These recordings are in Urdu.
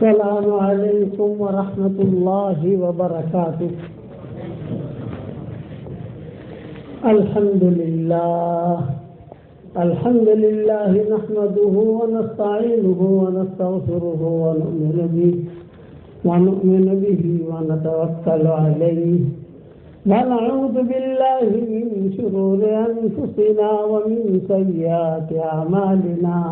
السلام علیکم ورحمۃ اللہ وبرکاتہ۔ الحمد للہ نحمده ونستعینه ونستغفره ونؤمن به ونتوکل علیہ ونعوذ باللہ من شرور انفسنا ومن سیئات اعمالنا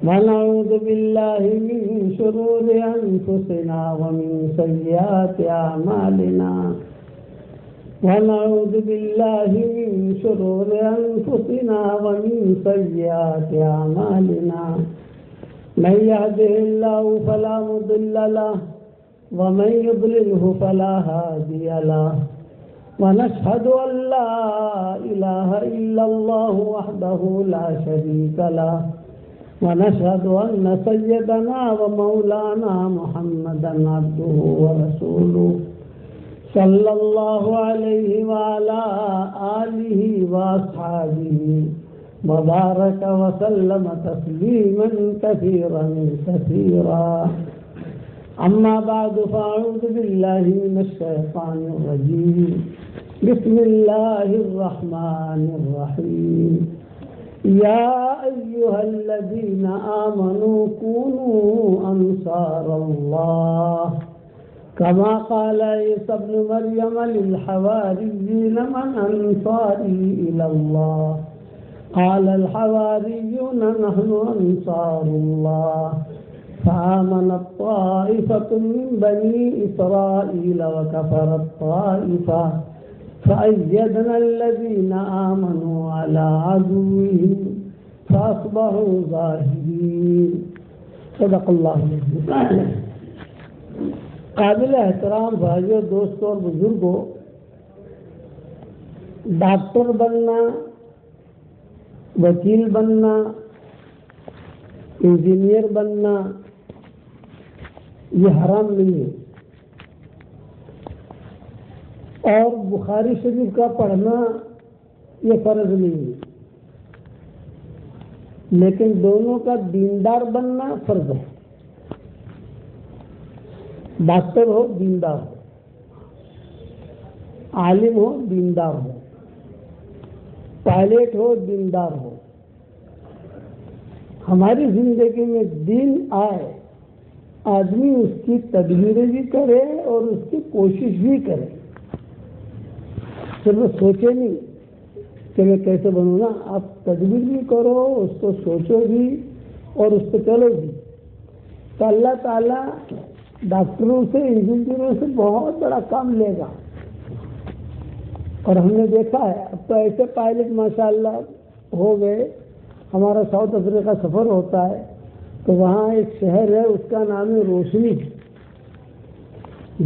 ونعوذ باللہ من شرور انفسنا ومن سیئات اعمالنا ونعوذ باللہ من شرور انفسنا ومن سیئات اعمالنا من يهده الله فلا مضل له ومن يضلله فلا هادي له ونشهد أن لا إله إلا الله وحده لا شريك له ونشهد أن سيدنا ومولانا محمدا عبده ورسوله صلى الله عليه وعلى آله وأصحابه وبارك وسلم تسليما كثيرا كثيرا أما بعد فأعوذ بالله من الشيطان الرجيم بسم الله الرحمن الرحيم يا أيها الذين آمنوا كونوا أنصار الله كما قال عيسى ابن مريم للحواريين من أنصاري إلى الله قال الحواريون نحن أنصار الله فآمنت طائفة من بني إسرائيل وكفرت طائفة فأيدنا الذين آمنوا على عدوهم فأصبحوا ظاهرين صدق اللہ العظیم۔ قابل احترام بھائیوں، دوستوں اور بزرگوں، ڈاکٹر بننا، وکیل بننا، انجینئر بننا یہ حرام نہیں ہے، اور بخاری شریف کا پڑھنا یہ فرض نہیں ہے، لیکن دونوں کا دیندار بننا فرض ہے۔ ڈاکٹر ہو دیندار ہو، عالم ہو دیندار ہو، پائلٹ ہو دیندار ہو، ہماری زندگی میں دین آئے، آدمی اس کی تدبیر بھی کرے اور اس کی کوشش بھی کرے، صرف سوچے نہیں کہ میں کیسے بنوں نا، آپ تدبیر بھی کرو، اس کو سوچو بھی اور اس پہ چلو بھی، تو اللہ تعالیٰ ڈاکٹروں سے، انجینئروں سے بہت بڑا کام لے گا۔ اور ہم نے دیکھا ہے اب تو ایسے پائلٹ ماشاءاللہ ہو گئے۔ ہمارا ساؤتھ افریقہ سفر ہوتا ہے تو وہاں ایک شہر ہے، اس کا نام ہے روشنی۔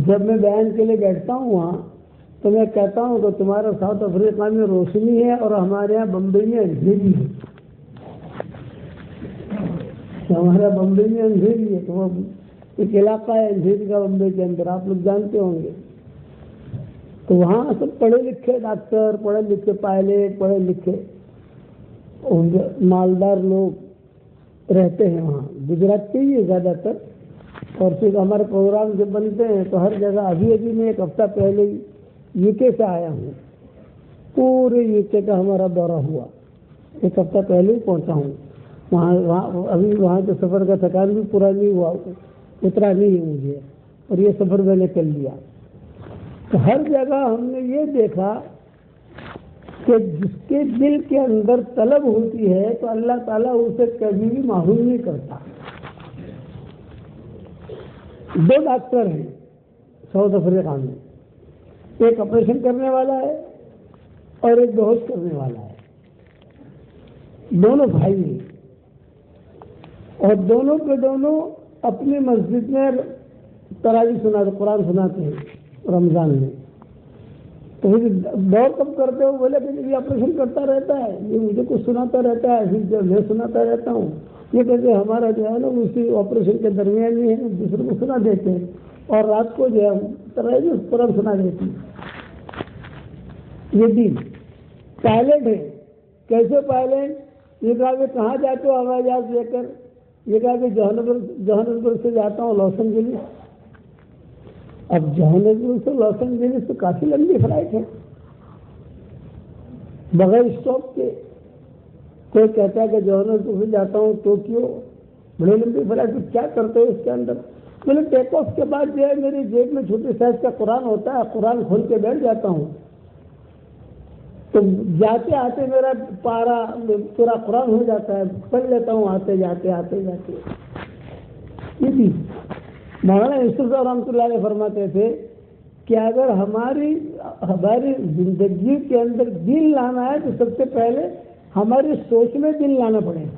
جب میں بیان کے لیے بیٹھتا ہوں وہاں تو میں کہتا ہوں کہ تمہارا ساؤتھ افریقہ میں روشنی ہے اور ہمارے یہاں بمبئی میں اندھیری ہے۔ ہمارا بمبئی میں اندھیری ہے، تو وہ ایک علاقہ ہے اندھیری کا بمبئی کے اندر، آپ لوگ جانتے ہوں گے۔ تو وہاں سب پڑھے لکھے ڈاکٹر، پڑھے لکھے پائلٹ، پڑھے لکھے مالدار لوگ رہتے ہیں وہاں، گجرات کے ہی زیادہ تر۔ اور پھر ہمارے پروگرام جب بنتے ہیں تو ہر جگہ، ابھی میں ایک ہفتہ پہلے یو کے سے آیا ہوں، پورے یو کے کا ہمارا دورہ ہوا، ایک ہفتہ پہلے ہی پہنچا ہوں وہاں۔ ابھی وہاں کے سفر کا تھکان بھی پورا نہیں ہوا، اترا نہیں ہے مجھے، اور یہ سفر میں نے کر لیا۔ تو ہر جگہ ہم نے یہ دیکھا کہ جس کے دل کے اندر طلب ہوتی ہے تو اللہ تعالیٰ اسے کبھی بھی محروم نہیں کرتا۔ دو ڈاکٹر ہیں ساؤتھ افریقہ میں، ایک آپریشن کرنے والا ہے اور ایک بے ہوش کرنے والا ہے، دونوں بھائی ہیں، اور دونوں کے دونوں اپنی مسجد میں تراویح سناتے، قرآن سناتے ہیں رمضان میں۔ تو دور کب کرتے ہو؟ بولے کہ یہ آپریشن کرتا رہتا ہے، یہ مجھے کچھ سناتا رہتا ہے، پھر جب میں سناتا رہتا ہوں، یہ کہتے ہمارا جو ہے نا اسی آپریشن کے درمیان ہی ہے، دوسرے کو سنا دیتے ہیں، اور رات کو جو ہے تراویح قرآن سنا دیتے ہیں۔ یہ دین پائلٹ ہے، کیسے پائلٹ؟ یہ کہا کہ کہاں جاتے ہو ہوائی جہاز لے کر؟ یہ کہا کہ جوہانسبرگ سے جاتا ہوں لاس اینجلس. اب جوہانسبرگ سے لاس اینجلس تو کافی لمبی فلائٹ ہے بغیر اسٹاپ کے. کوئی کہتا ہے کہ جوہانسبرگ سے جاتا ہوں ٹوکیو, بڑی لمبی فلائٹ, کیا کرتے ہو اس کے اندر؟ میں نے ٹیک آف کے بعد جو ہے میری جیب میں چھوٹے سائز کا قرآن ہوتا ہے, قرآن کھول کے بیٹھ جاتا ہوں, تو جاتے آتے میرا پورا قرآن ہو جاتا ہے, پڑھ لیتا ہوں آتے جاتے. یہ بھی مولانا یوسف صاحب رحمۃ اللہ علیہ فرماتے تھے کہ اگر ہماری زندگی کے اندر دین لانا ہے تو سب سے پہلے ہماری سوچ میں دین لانا پڑے گا.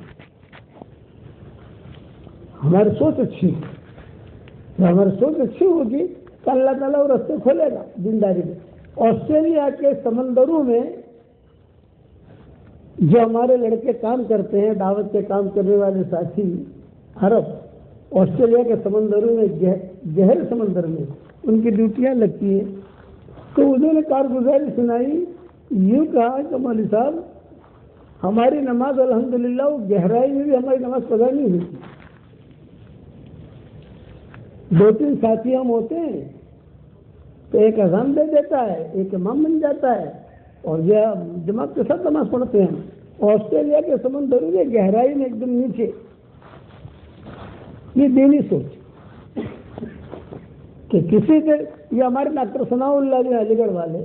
ہماری سوچ اچھی ہے, جب ہماری سوچ اچھی ہوگی تو اللہ تعالیٰ وہ راستے کھولے گا دینداری میں. آسٹریلیا کے سمندروں میں جو ہمارے لڑکے کام کرتے ہیں, دعوت کے کام کرنے والے ساتھی عرب, آسٹریلیا کے سمندروں میں, گہرے سمندر میں ان کی ڈیوٹیاں لگتی ہیں, تو انہوں نے کارگزاری سنائی. یوں کہا کہ مولوی صاحب ہماری نماز الحمدللہ وہ گہرائی میں بھی ہماری نماز قضا نہیں ہوتی. 2-3 ساتھی ہم ہوتے ہیں تو ایک اذان دے دیتا ہے, ایک امام بن جاتا ہے اور یہ جماعت کے ساتھ نماز پڑھتے ہیں. آسٹریلیا کے سمندروں میں گہرائی میں ایک دم نیچے. یہ دینی سوچ کہ کسی کے, یہ ہمارے ڈاکٹر ثناء اللہ جی علی گڑھ والے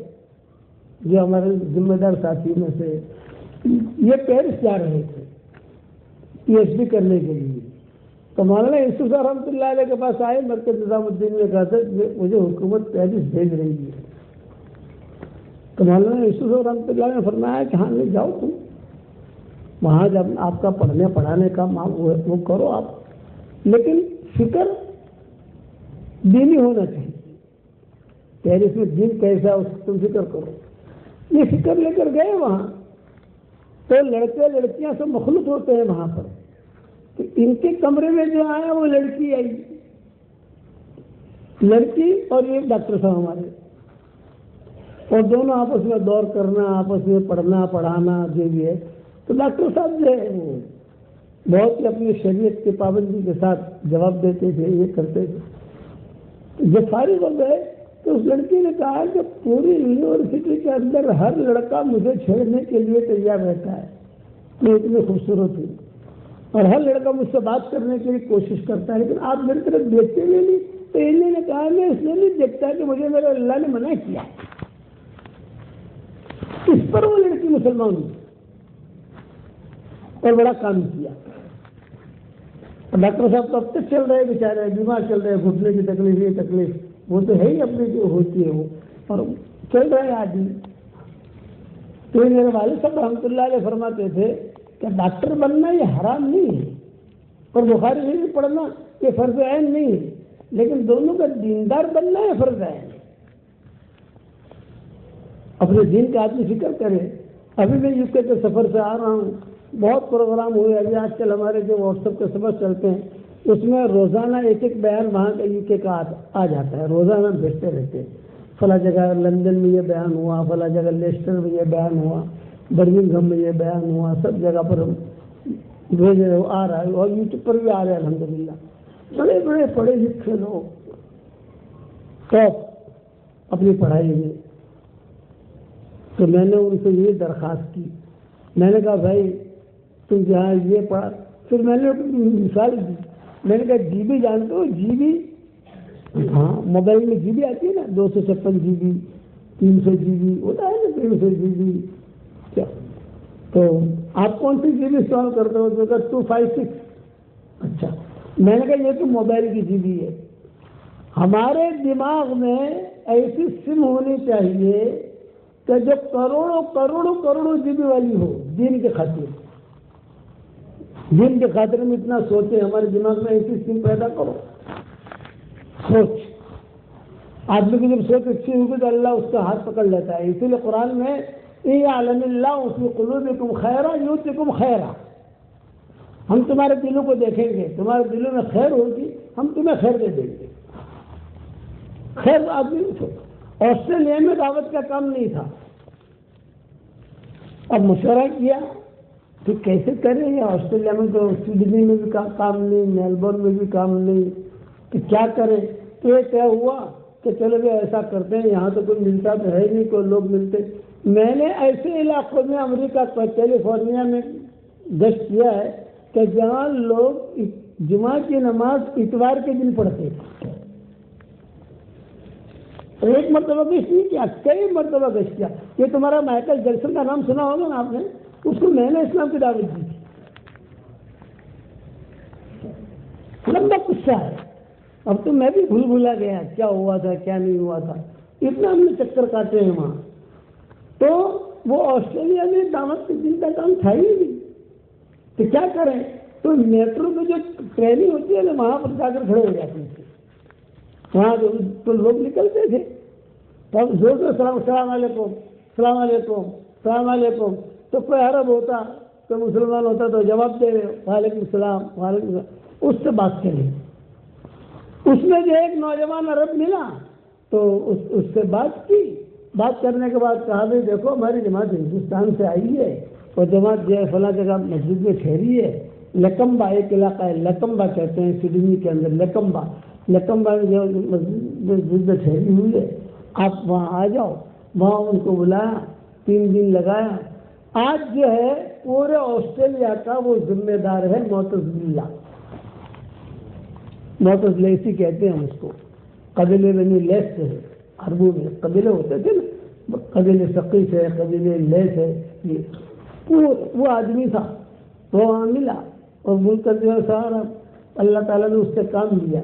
جو ہمارے ذمہ دار ساتھی میں سے, یہ پیرس جا رہے تھے PhD کرنے کے لیے. تو مولانا یوسف صاحب رحمۃ اللہ علیہ کے پاس آئے, مرکز نظام الدین نے کہا تھا مجھے حکومت پیرس بھیج رہی ہے. تو مولانا یوسف صاحب رحمۃ اللہ نے فرمایا کہ ہاں لے جاؤ تم وہاں, جب آپ کا پڑھنے پڑھانے کا وہ کرو آپ, لیکن فکر دینی ہونا چاہیے. پیرس میں دین کیسا اس تم فکر کرو. یہ فکر لے کر گئے وہاں, تو لڑکے لڑکیاں سب مخلوط ہوتے ہیں وہاں پر. تو ان کے کمرے میں جو آیا وہ لڑکی آئی, لڑکی اور یہ ڈاکٹر صاحب ہمارے, اور دونوں آپس میں دور کرنا, آپس میں پڑھنا پڑھانا جو بھی ہے. تو ڈاکٹر صاحب جو ہے وہ بہت ہی اپنی شریعت کی پابندی کے ساتھ جواب دیتے تھے, یہ کرتے تھے. جب فارغ ہو گئے تو اس لڑکی نے کہا کہ پوری یونیورسٹی کے اندر ہر لڑکا مجھے چھیڑنے کے لیے تیار رہتا ہے, میں اتنی خوبصورت ہوں, اور ہر لڑکا مجھ سے بات کرنے کے لیے کوشش کرتا ہے, لیکن آپ میری طرف دیکھتے ہوئے نہیں. تو انہوں نے کہا میں اس لیے نہیں دیکھتا کہ مجھے میرے اللہ نے منع کیا. اس پر وہ لڑکی مسلمان ہوئی اور بڑا کام کیا. ڈاکٹر صاحب تو اب تک چل رہے بیچارے, بیمار چل رہے, گھٹنے کی تکلیف, یہ تکلیف وہ تو ہے ہی اپنی جو ہوتی ہے وہ, اور چل رہے آدمی. تو میرے والد صاحب رحمۃ اللہ علیہ فرماتے تھے کہ ڈاکٹر بننا یہ حرام نہیں ہے, اور بخاری شریف پڑھنا یہ فرض عین نہیں ہے, لیکن دونوں کا دیندار بننا یہ فرض عین ہے. اپنے دین کا آدمی فکر کرے. ابھی میں UK کے سفر سے آ رہا ہوں, بہت پروگرام ہوئے. ابھی آج کل ہمارے جو واٹس ایپ کے سفر چلتے ہیں اس میں روزانہ ایک بیان وہاں کا UK کا آ جاتا ہے, روزانہ بھیجتے رہتے ہیں. فلاں جگہ لندن میں یہ بیان ہوا, فلاں جگہ لیسٹر میں یہ بیان ہوا, برمنگھم میں یہ بیان ہوا, سب جگہ پر بھیج رہے آ رہا ہے, اور YouTube پر بھی آ رہے ہیں الحمدللہ. بڑے بڑے پڑھے لکھے لوگ ٹاپ اپنی پڑھائی میں. تو میں نے ان سے یہ درخواست کی, میں نے کہا بھائی تم جہاں یہ پڑھا, پھر میں نے مثال دی. میں نے کہا GB جانتے ہو, GB ہاں موبائل میں GB آتی ہے نا, 256 GB, 300 GB ہوتا ہے نا, 300 GB. کیا تو آپ کون سی GB استعمال کرتے ہو؟ تو کہا 256. اچھا, میں نے کہا یہ تو موبائل کی GB ہے. ہمارے دماغ میں ایسی سم ہونی چاہیے کہ جو کروڑوں کروڑوں کروڑوں GB والی ہو, دین کے خاطر. دین کے خاطر میں اتنا سوچے, ہمارے دماغ میں ایسی سم پیدا کرو. سوچ, آدمی کی جب سوچ اچھی ہوگی تو اللہ اس کا ہاتھ پکڑ لیتا ہے. اسی لیے قرآن میں اعلم اللہ فی قلوبکم خیرا یؤتکم خیرا, ہم تمہارے دلوں کو دیکھیں گے, تمہارے دلوں میں خیر ہوگی, ہم تمہیں خیر دے دیں گے. خیر آدمی آسٹریلیا میں دعوت کا کام نہیں تھا. اب مشورہ کیا تو کیسے کریں؟ یہ آسٹریلیا میں تو سڈنی میں بھی کام نہیں، میلبورن میں بھی کام نہیں، تو کیا کریں؟ تو یہ طے ہوا کہ چلو بھی ایسا کرتے ہیں، یہاں تو کوئی ملتا تو ہے نہیں، کوئی لوگ ملتے۔ میں نے ایسے علاقوں میں امریکہ کا کیلیفورنیا میں گشت کیا ہے کہ جہاں لوگ جمعہ کی نماز اتوار کے دن پڑھتے ہیں۔ ایک مرتبہ گشت نہیں کیا، کئی مرتبہ گشت کیا۔ یہ تمہارا مائیکل جیکسن کا نام سنا ہوگا نا آپ نے، اس کو میں نے اسلام کی دعوت دی تھی۔ لمبا قصہ ہے، اب تو میں بھی بھولا گیا کیا ہوا تھا کیا نہیں ہوا تھا، اتنا ہم نے چکر کاٹے ہیں وہاں۔ تو وہ آسٹریلیا میں دعوت کے دن کا کام تھا ہی نہیں، تو کیا کریں؟ تو میٹرو میں جو ٹرینیں ہوتی ہے نا، وہاں پر جا کر کھڑے ہو جاتے تھے، وہاں تو لوگ نکلتے تھے، تو زور سے السلام علیکم السلام علیکم السلام علیکم، تو کوئی عرب ہوتا کوئی مسلمان ہوتا تو جواب دے رہے وعلیکم السلام وعلیکم السلام، اس سے بات کریں۔ اس میں جو ایک نوجوان عرب ملا تو اس سے بات کی، بات کرنے کے بعد کہا بھائی دیکھو ہماری جماعت ہندوستان سے آئی ہے اور جماعت جو ہے فلاں جگہ مسجد میں ٹھہری ہے، لکمبا ایک علاقہ ہے، لکمبا کہتے ہیں سڈنی کے اندر، لکمبا میں جو مسجد میں ٹھہری ہوئی ہے، آپ وہاں آ جاؤ۔ وہاں ان کو بلایا، 3 دن لگایا۔ آج جو ہے پورے آسٹریلیا کا وہ ذمہ دار ہے معتزلہ، معتزلیسی کہتے ہیں اس کو، قبیلے بنی لیس سے ہے، عربوں میں قبیلے ہوتے تھے نا، قبیلے ثقیف ہے، قبیلے لیس ہے، وہ آدمی تھا، وہ وہاں ملا اور بول کر جو ہے سارا اللہ تعالیٰ نے اس سے کام لیا۔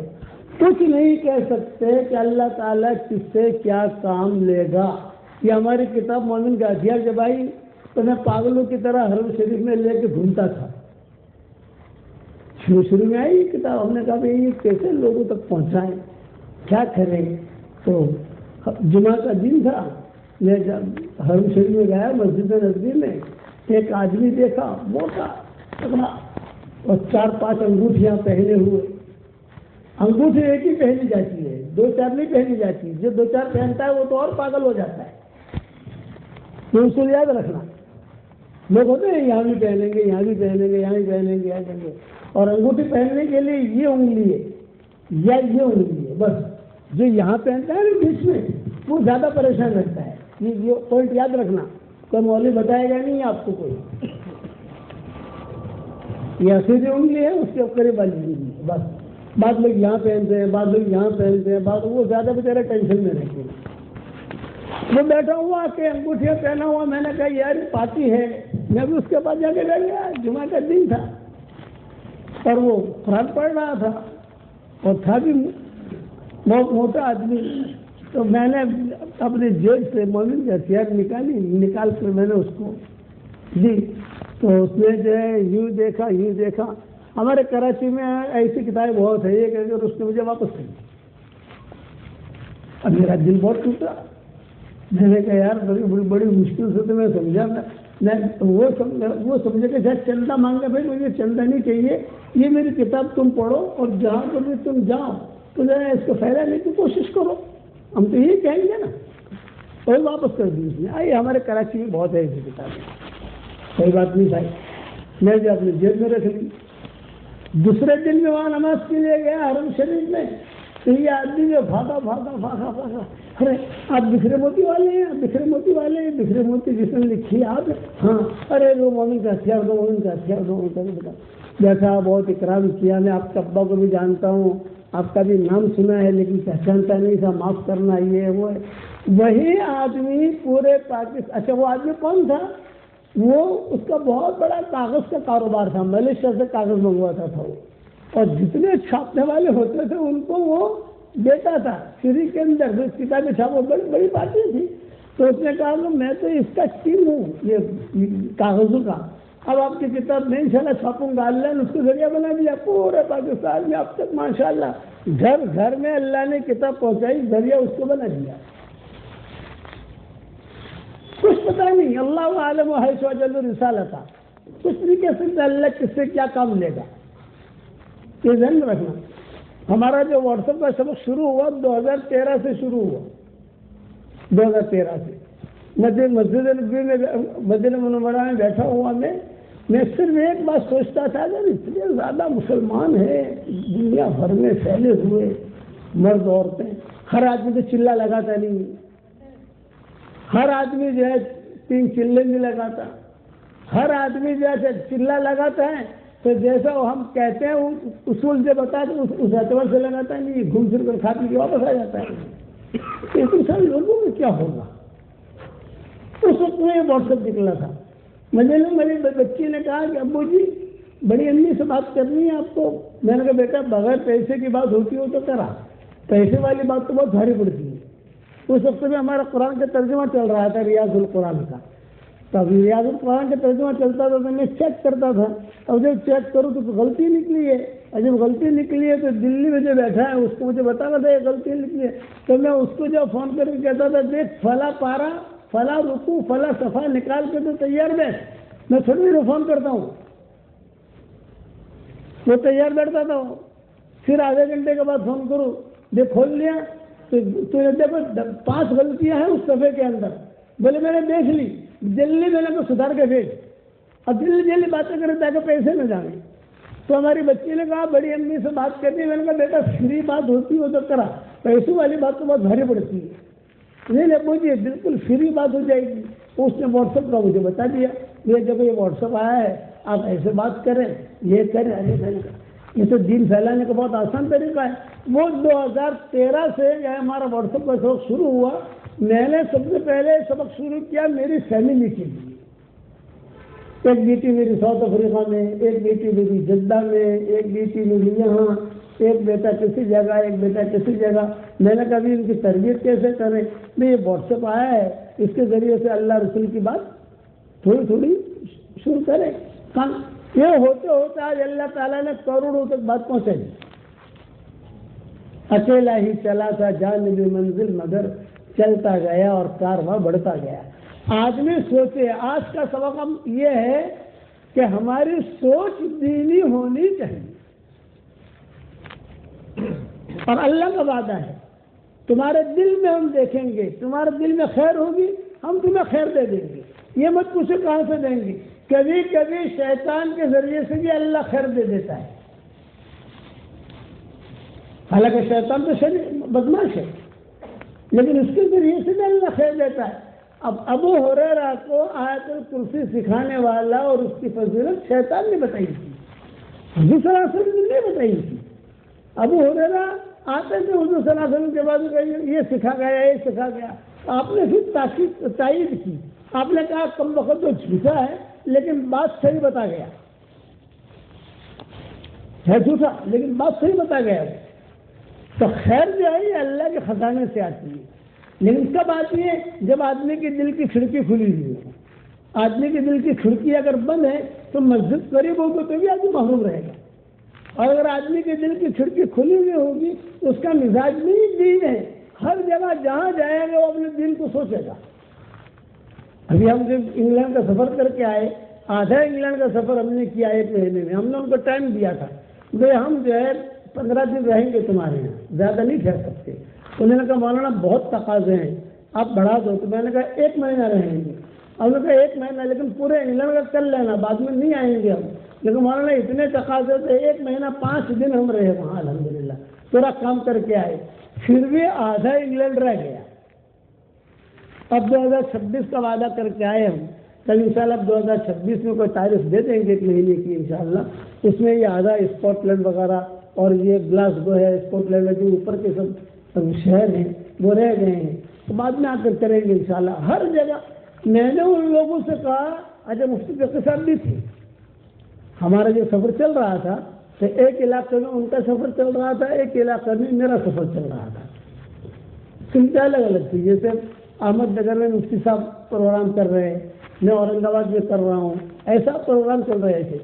کچھ نہیں کہہ سکتے کہ اللہ تعالیٰ کس سے کیا کام لے گا۔ یہ ہماری کتاب مومن کا ہتھیار جب آئی تو میں پاگلوں کی طرح حرم شریف میں لے کے گھومتا تھا۔ شروع میں آئی یہ کتاب، ہم نے کہا بھائی یہ کیسے لوگوں تک پہنچائیں، کیا کریں؟ تو جمعہ کا دن تھا، میں جب حرم شریف میں گیا مسجد نبوی میں، ایک آدمی دیکھا موٹا تگڑا اور 4-5 انگوٹھیاں پہنے ہوئے۔ انگوٹھی ایک ہی پہنی جاتی ہے، 2-4 نہیں پہنی جاتی، جو 2-4 پہنتا ہے وہ تو اور پاگل ہو جاتا ہے۔ تو اس کو یاد رکھنا، لوگ ہوتے ہیں یہاں بھی پہنیں گے، یہاں بھی پہنیں گے، یہاں بھی پہنیں گے، یہاں پہنیں گے، اور انگوٹھی پہننے کے لیے یہ انگلی ہے یا یہ انگلی ہے، بس جو یہاں پہنتا ہے نا بیچ میں وہ زیادہ پریشان رہتا ہے۔ یہ پوائنٹ یاد رکھنا، کوئی مولوی بتائے گا نہیں آپ کو کوئی، یہ سیدھی انگلی ہے اس کے قریب والی انگلی ہے، بس۔ بعض لوگ یہاں پہنتے ہیں، بعض لوگ یہاں پہنتے ہیں، بعض وہ زیادہ بیچارے ٹینشن میں رہتے ہیں۔ وہ بیٹھا ہوا کہ انگوٹھیاں پہنا ہوا، میں نے کہا یار پارٹی ہے، میں بھی اس کے پاس جا کے بیٹھ گیا، جمعہ کا دن تھا اور وہ قرآن پڑھ رہا تھا اور تھا بھی بہت موٹا آدمی، تو میں نے اپنے جیب سے مومن کی ہتھیار نکال کر میں نے اس کو دی، تو اس نے جو ہے یوں دیکھا۔ ہمارے کراچی میں ایسی کتابیں بہت ہے، یہ کہ اس نے مجھے واپس کر دی۔ اب میرا دل بہت ٹوٹا، میں نے کہا یار بڑی مشکل سے تو میں سمجھا، وہ سمجھے کہ شاید چندہ مانگا، بھائی مجھے چندہ نہیں چاہیے، یہ میری کتاب تم پڑھو اور جہاں پر بھی تم جاؤ تو ذرا اس کو پھیلا لینے کی کوشش کرو، ہم تو یہی کہیں گے نا۔ اور واپس کر دی اس نے۔ آئیے ہمارے کراچی میں بہت ہے ایسی کتابیں، کوئی بات نہیں بھائی، میں جو اپنے جیب میں رکھ لی۔ دوسرے دن میں وہاں نماز کے لیے گیا حرم شریف میں، تو یہ آدمی جو بھاگا، ارے آپ بکھرے موتی والے ہیں، بکھرے موتی والے ہیں، بکھرے موتی جس نے لکھی آپ؟ ہاں، ارے وہ مومن کا ہتھیار دو، مومن کا ہتھیار دو، جیسا بہت اکرام کیا، میں آپ کے ابا کو بھی جانتا ہوں، آپ کا بھی نام سنا ہے لیکن پہچانتا نہیں تھا، معاف کرنا، یہ وہ ہے۔ وہی آدمی پورے پاکستان، اچھا وہ آدمی کون تھا؟ وہ اس کا بہت بڑا کاغذ کا کاروبار تھا، ملیشیا سے کاغذ منگواتا تھا وہ، اور جتنے چھاپنے والے ہوتے تھے ان کو وہ دیتا تھا فری کے اندر، کتابیں چھاپو، بڑی بڑی باتیں تھی۔ تو اس نے کہا کہ میں تو اس کا ٹیم ہوں یہ کاغذوں کا، اب آپ کی کتاب میں انشاءاللہ چھاپوں گا، اللہ نے اس کو ذریعہ بنا دیا پورے پاکستان میں، اب تک ماشاءاللہ گھر گھر میں اللہ نے کتاب پہنچائی، ذریعہ اس کو بنا دیا۔ کچھ پتہ نہیں، اللہ عالم حیث وجل رسالتہ، کچھ نہیں کہہ سکتے اللہ کس سے کیا کام لے گا، یہ ذہن میں رکھنا۔ ہمارا جو واٹس ایپ کا سبق شروع ہوا 2013 سے شروع ہوا، 2013 سے مسجد نبوی میں، مدینہ منورہ میں بیٹھا ہوا میں، میں صرف ایک بات سوچتا تھا، اگر اتنے زیادہ مسلمان ہیں دنیا بھر میں پھیلے ہوئے، مرد عورتیں، ہر آدمی تو چلا لگاتا نہیں، ہر آدمی جو ہے 3 چلے نہیں لگاتا، ہر آدمی جیسے چلا لگاتا ہے تو جیسا ہم کہتے ہیں اصول سے بتاتے اس اعتبار سے لگاتا ہے، نہیں گھوم پھر کر کھا پی کے واپس آ جاتا ہے۔ اتنے سارے لوگوں میں کیا ہوگا؟ اس وقت میں یہ واٹس ایپ نکلا تھا، میری بچی نے کہا کہ ابو جی بڑی امی سے بات کرنی ہے آپ کو۔ میں نے کہا بیٹا بغیر پیسے کی بات ہوتی ہو تو کرا، پیسے والی بات تو بہت بھاری پڑتی ہے۔ اس وقت میں ہمارا قرآن کا ترجمہ چل رہا تھا، ریاض القرآن کا، تب ریاض القرآن کا ترجمہ چلتا تھا تو میں چیک کرتا تھا، اور جب چیک کروں تو غلطی نکلی ہے، اور جب غلطی نکلی ہے تو دلی میں جو بیٹھا ہے اس کو مجھے بتانا تھا یہ غلطی نکلی ہے، تو میں اس کو جب فون کر کے کہتا تھا دیکھ فلاں پارا فلاں رکوع فلاں صفحہ نکال کے تو تیار بیٹھ، میں تھوڑی دیر فون کرتا ہوں، وہ تیار بیٹھتا تھا۔ پھر آدھے گھنٹے کے بعد فون کروں، دیکھ کھول لیا تو دیکھو 5 غلطیاں ہیں اس صفحے کے اندر، بولے میں نے دیکھ لی، جلدی میں نے کو سدھار کے بھیج، اب جلدی باتیں کریں تاکہ پیسے نہ جانے۔ تو ہماری بچی نے کہا بڑی امی سے بات کرنی ہے، میں نے کہا بیٹا فری بات ہوتی ہو تو کرا، پیسوں والی بات تو بہت بھاری پڑتی ہے۔ نہیں ابو جی بالکل فری بات ہو جائے گی۔ اس نے واٹس ایپ کا مجھے بتا دیا، یہ جب یہ واٹس ایپ آیا ہے آپ ایسے بات کریں، یہ کریں، یہ تو دین پھیلانے کا بہت آسان طریقہ ہے۔ وہ 2013 سے ہمارا واٹس ایپ کا سبق شروع ہوا، میں نے سب سے پہلے سبق شروع کیا میری فیملی کے لیے۔ ایک بیٹی میری ساؤتھ افریقہ میں، ایک بیٹی میری جدہ میں، ایک بیٹی میری یہاں، ایک بیٹا کسی جگہ، ایک بیٹا کسی جگہ۔ میں نے کبھی ان کی تربیت کیسے کریں؟ میں یہ واٹس ایپ آیا ہے، اس کے ذریعے سے اللہ رسول کی بات تھوڑی تھوڑی شروع کریں۔ یہ ہوتے ہوتے آج اللہ تعالیٰ نے کروڑوں تک بات پہنچائی۔ اکیلا ہی چلا تھا جانب منزل مگر چلتا گیا اور کارواں بڑھتا گیا۔ آدمی سوچے، آج کا سبق ہم یہ ہے کہ ہماری سوچ دینی ہونی چاہیے، اور اللہ کا وعدہ ہے تمہارے دل میں ہم دیکھیں گے، تمہارے دل میں خیر ہوگی ہم تمہیں خیر دے دیں گے۔ یہ مت پوچھو کہاں سے دیں گے، کبھی کبھی شیطان کے ذریعے سے بھی اللہ خیر دے دیتا ہے، حالانکہ شیطان تو بدماش ہے، لیکن اس کے ذریعے سے بھی اللہ خیر دیتا ہے۔ اب ابو ہریرہ کو آیت الکرسی سکھانے والا اور اس کی فضیلت شیطان نے بتائی تھی، حضور صلی اللہ علیہ وسلم نے نہیں بتائی تھی۔ ابو ہریرہ آتے تھے حضور صلی اللہ علیہ وسلم کے بعد یہ سکھا گیا، یہ سکھا گیا، آپ نے پھر تائید کی، آپ نے کہا کم وقت تو جھوٹا ہے لیکن بات صحیح بتا گیا ہے، جھوٹا لیکن بات صحیح بتا گیا۔ تو خیر جو ہے یہ اللہ کے خزانے سے آتی ہے، لیکن کب آتی ہے؟ جب آدمی کے دل کی کھڑکی کھلی ہوئی ہے۔ آدمی کے دل کی کھڑکی اگر بند ہے تو مسجد قریب ہوگی تو بھی آدمی محروم رہے گا، اور اگر آدمی کے دل کی کھڑکی کھلی ہوئی ہوگی تو اس کا مزاج نہیں دین ہے، ہر جگہ جہاں جائے گا وہ اپنے دل کو سوچے گا۔ ابھی ہم جب انگلینڈ کا سفر کر کے آئے، آدھا انگلینڈ کا سفر ہم نے کیا 1 مہینے میں، ہم نے ان کو ٹائم دیا تھا بھائی ہم جو ہے 15 دن رہیں گے تمہارے یہاں، زیادہ نہیں ٹھہر سکتے۔ انہوں نے کہا مولانا بہت تقاضے ہیں آپ بڑھا دو، تو میں نے کہا 1 مہینہ رہیں گے۔ انہوں نے کہا 1 مہینہ لیکن پورے انگلینڈ کا کر لینا، بعد میں نہیں آئیں گے ہم، لیکن مولانا اتنے تقاضے تھے 1 مہینہ 5 دن ہم رہے وہاں، الحمدللہ پورا کام کر کے آئے، پھر بھی آدھا انگلینڈ رہ گیا۔ اب 2026 کا وعدہ کر کے آئے ہم، کل انشاءاللہ 2026 میں کوئی تاریخ دے دیں گے 1 مہینے کی انشاءاللہ، اس میں یہ آدھا اسکاٹ لینڈ وغیرہ اور یہ گلاسگو ہے، اسکاٹ لینڈ جو اوپر کے سب شہر ہیں وہ رہ گئے ہیں، تو بعد میں آ کر کریں گے انشاءاللہ ہر جگہ۔ میں نے ان لوگوں سے کہا، اچھا مفتی فقی صاحب بھی تھے، ہمارا جو سفر چل رہا تھا تو ایک علاقے میں ان کا سفر چل رہا تھا، ایک علاقے میں میرا سفر چل رہا تھا، سمتیں الگ الگ تھی۔ جیسے احمد نگر میں مفتی صاحب پروگرام کر رہے ہیں، میں اورنگ آباد میں کر رہا ہوں، ایسا پروگرام چل رہے تھے۔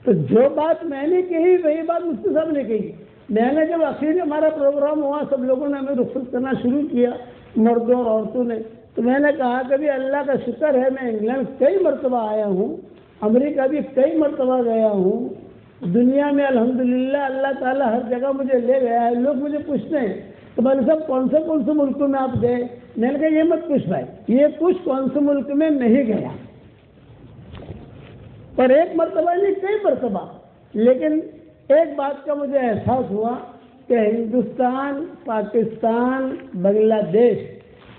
تو جو بات میں نے کہی وہی بات مفتی صاحب نے کہی۔ میں نے جب اخیر ہمارا پروگرام ہوا سب لوگوں نے ہمیں رخصت کرنا شروع کیا، مردوں اور عورتوں نے، تو میں نے کہا کہ بھی اللہ کا شکر ہے میں انگلینڈ کئی مرتبہ آیا ہوں، امریکہ بھی کئی مرتبہ گیا ہوں، دنیا میں الحمدللہ اللہ تعالیٰ ہر جگہ مجھے لے گیا ہے۔ لوگ مجھے پوچھتے ہیں تو بھائی صاحب کون سے ملکوں میں آپ گئے؟ میں نے کہا یہ مت پوچھ بھائی، یہ پوچھ کون سے ملک میں نہیں گیا، اور ایک مرتبہ نہیں کئی مرتبہ، لیکن ایک بات کا مجھے احساس ہوا کہ ہندوستان، پاکستان، بنگلہ دیش،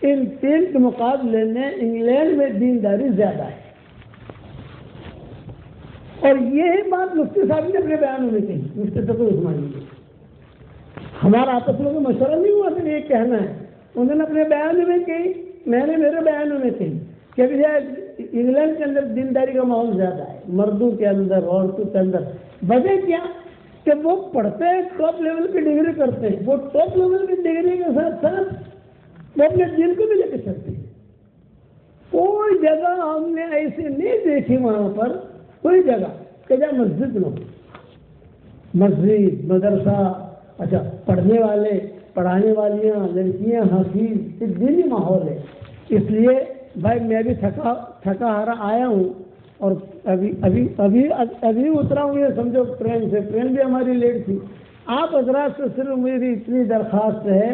ان تین کے مقابلے میں انگلینڈ میں دینداری زیادہ ہے۔ اور یہی بات مفتی صاحب نے اپنے بیانوں میں کہی، مفتی تقی عثمانی نے۔ ہمارا آپس میں مشورہ نہیں ہوا کہ یہ کہنا ہے، انہوں نے اپنے بیان میں کہی، میں نے میرے بیانوں میں کہی کہ انگلینڈ کے اندر دینداری کا ماحول زیادہ ہے، مردوں کے اندر، عورتوں کے اندر۔ وجہ کیا کہ وہ پڑھتے ہیں، ٹاپ لیول کی ڈگری کرتے ہیں، وہ ٹاپ لیول کی ڈگری کے ساتھ ساتھ وہ اپنے دین کو بھی لے کے چلتے ہیں۔ کوئی جگہ ہم نے ایسی نہیں دیکھی وہاں پر، کوئی جگہ کہ جہاں مسجد نہ ہو، مسجد، مدرسہ، اچھا پڑھنے والے، پڑھانے والیاں، لڑکیاں، حافظ، ایک دینی ماحول ہے۔ اس لیے بھائی میں بھی تھکا ہارا آیا ہوں، اور ابھی اترا ہوں، یہ سمجھو ٹرین سے، ٹرین بھی ہماری لیٹ تھی۔ آپ حضرات سے صرف میری اتنی درخواست ہے،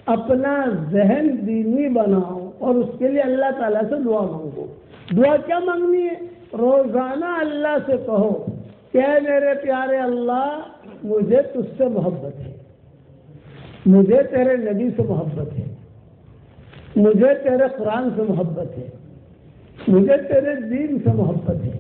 اپنا ذہن دینی بناؤ اور اس کے لیے اللہ تعالیٰ سے دعا مانگو۔ دعا کیا مانگنی ہے؟ روزانہ اللہ سے کہو کہ میرے پیارے اللہ، مجھے تجھ سے محبت ہے، مجھے تیرے نبی سے محبت ہے، مجھے تیرے قرآن سے محبت ہے، مجھے تیرے دین سے محبت ہے،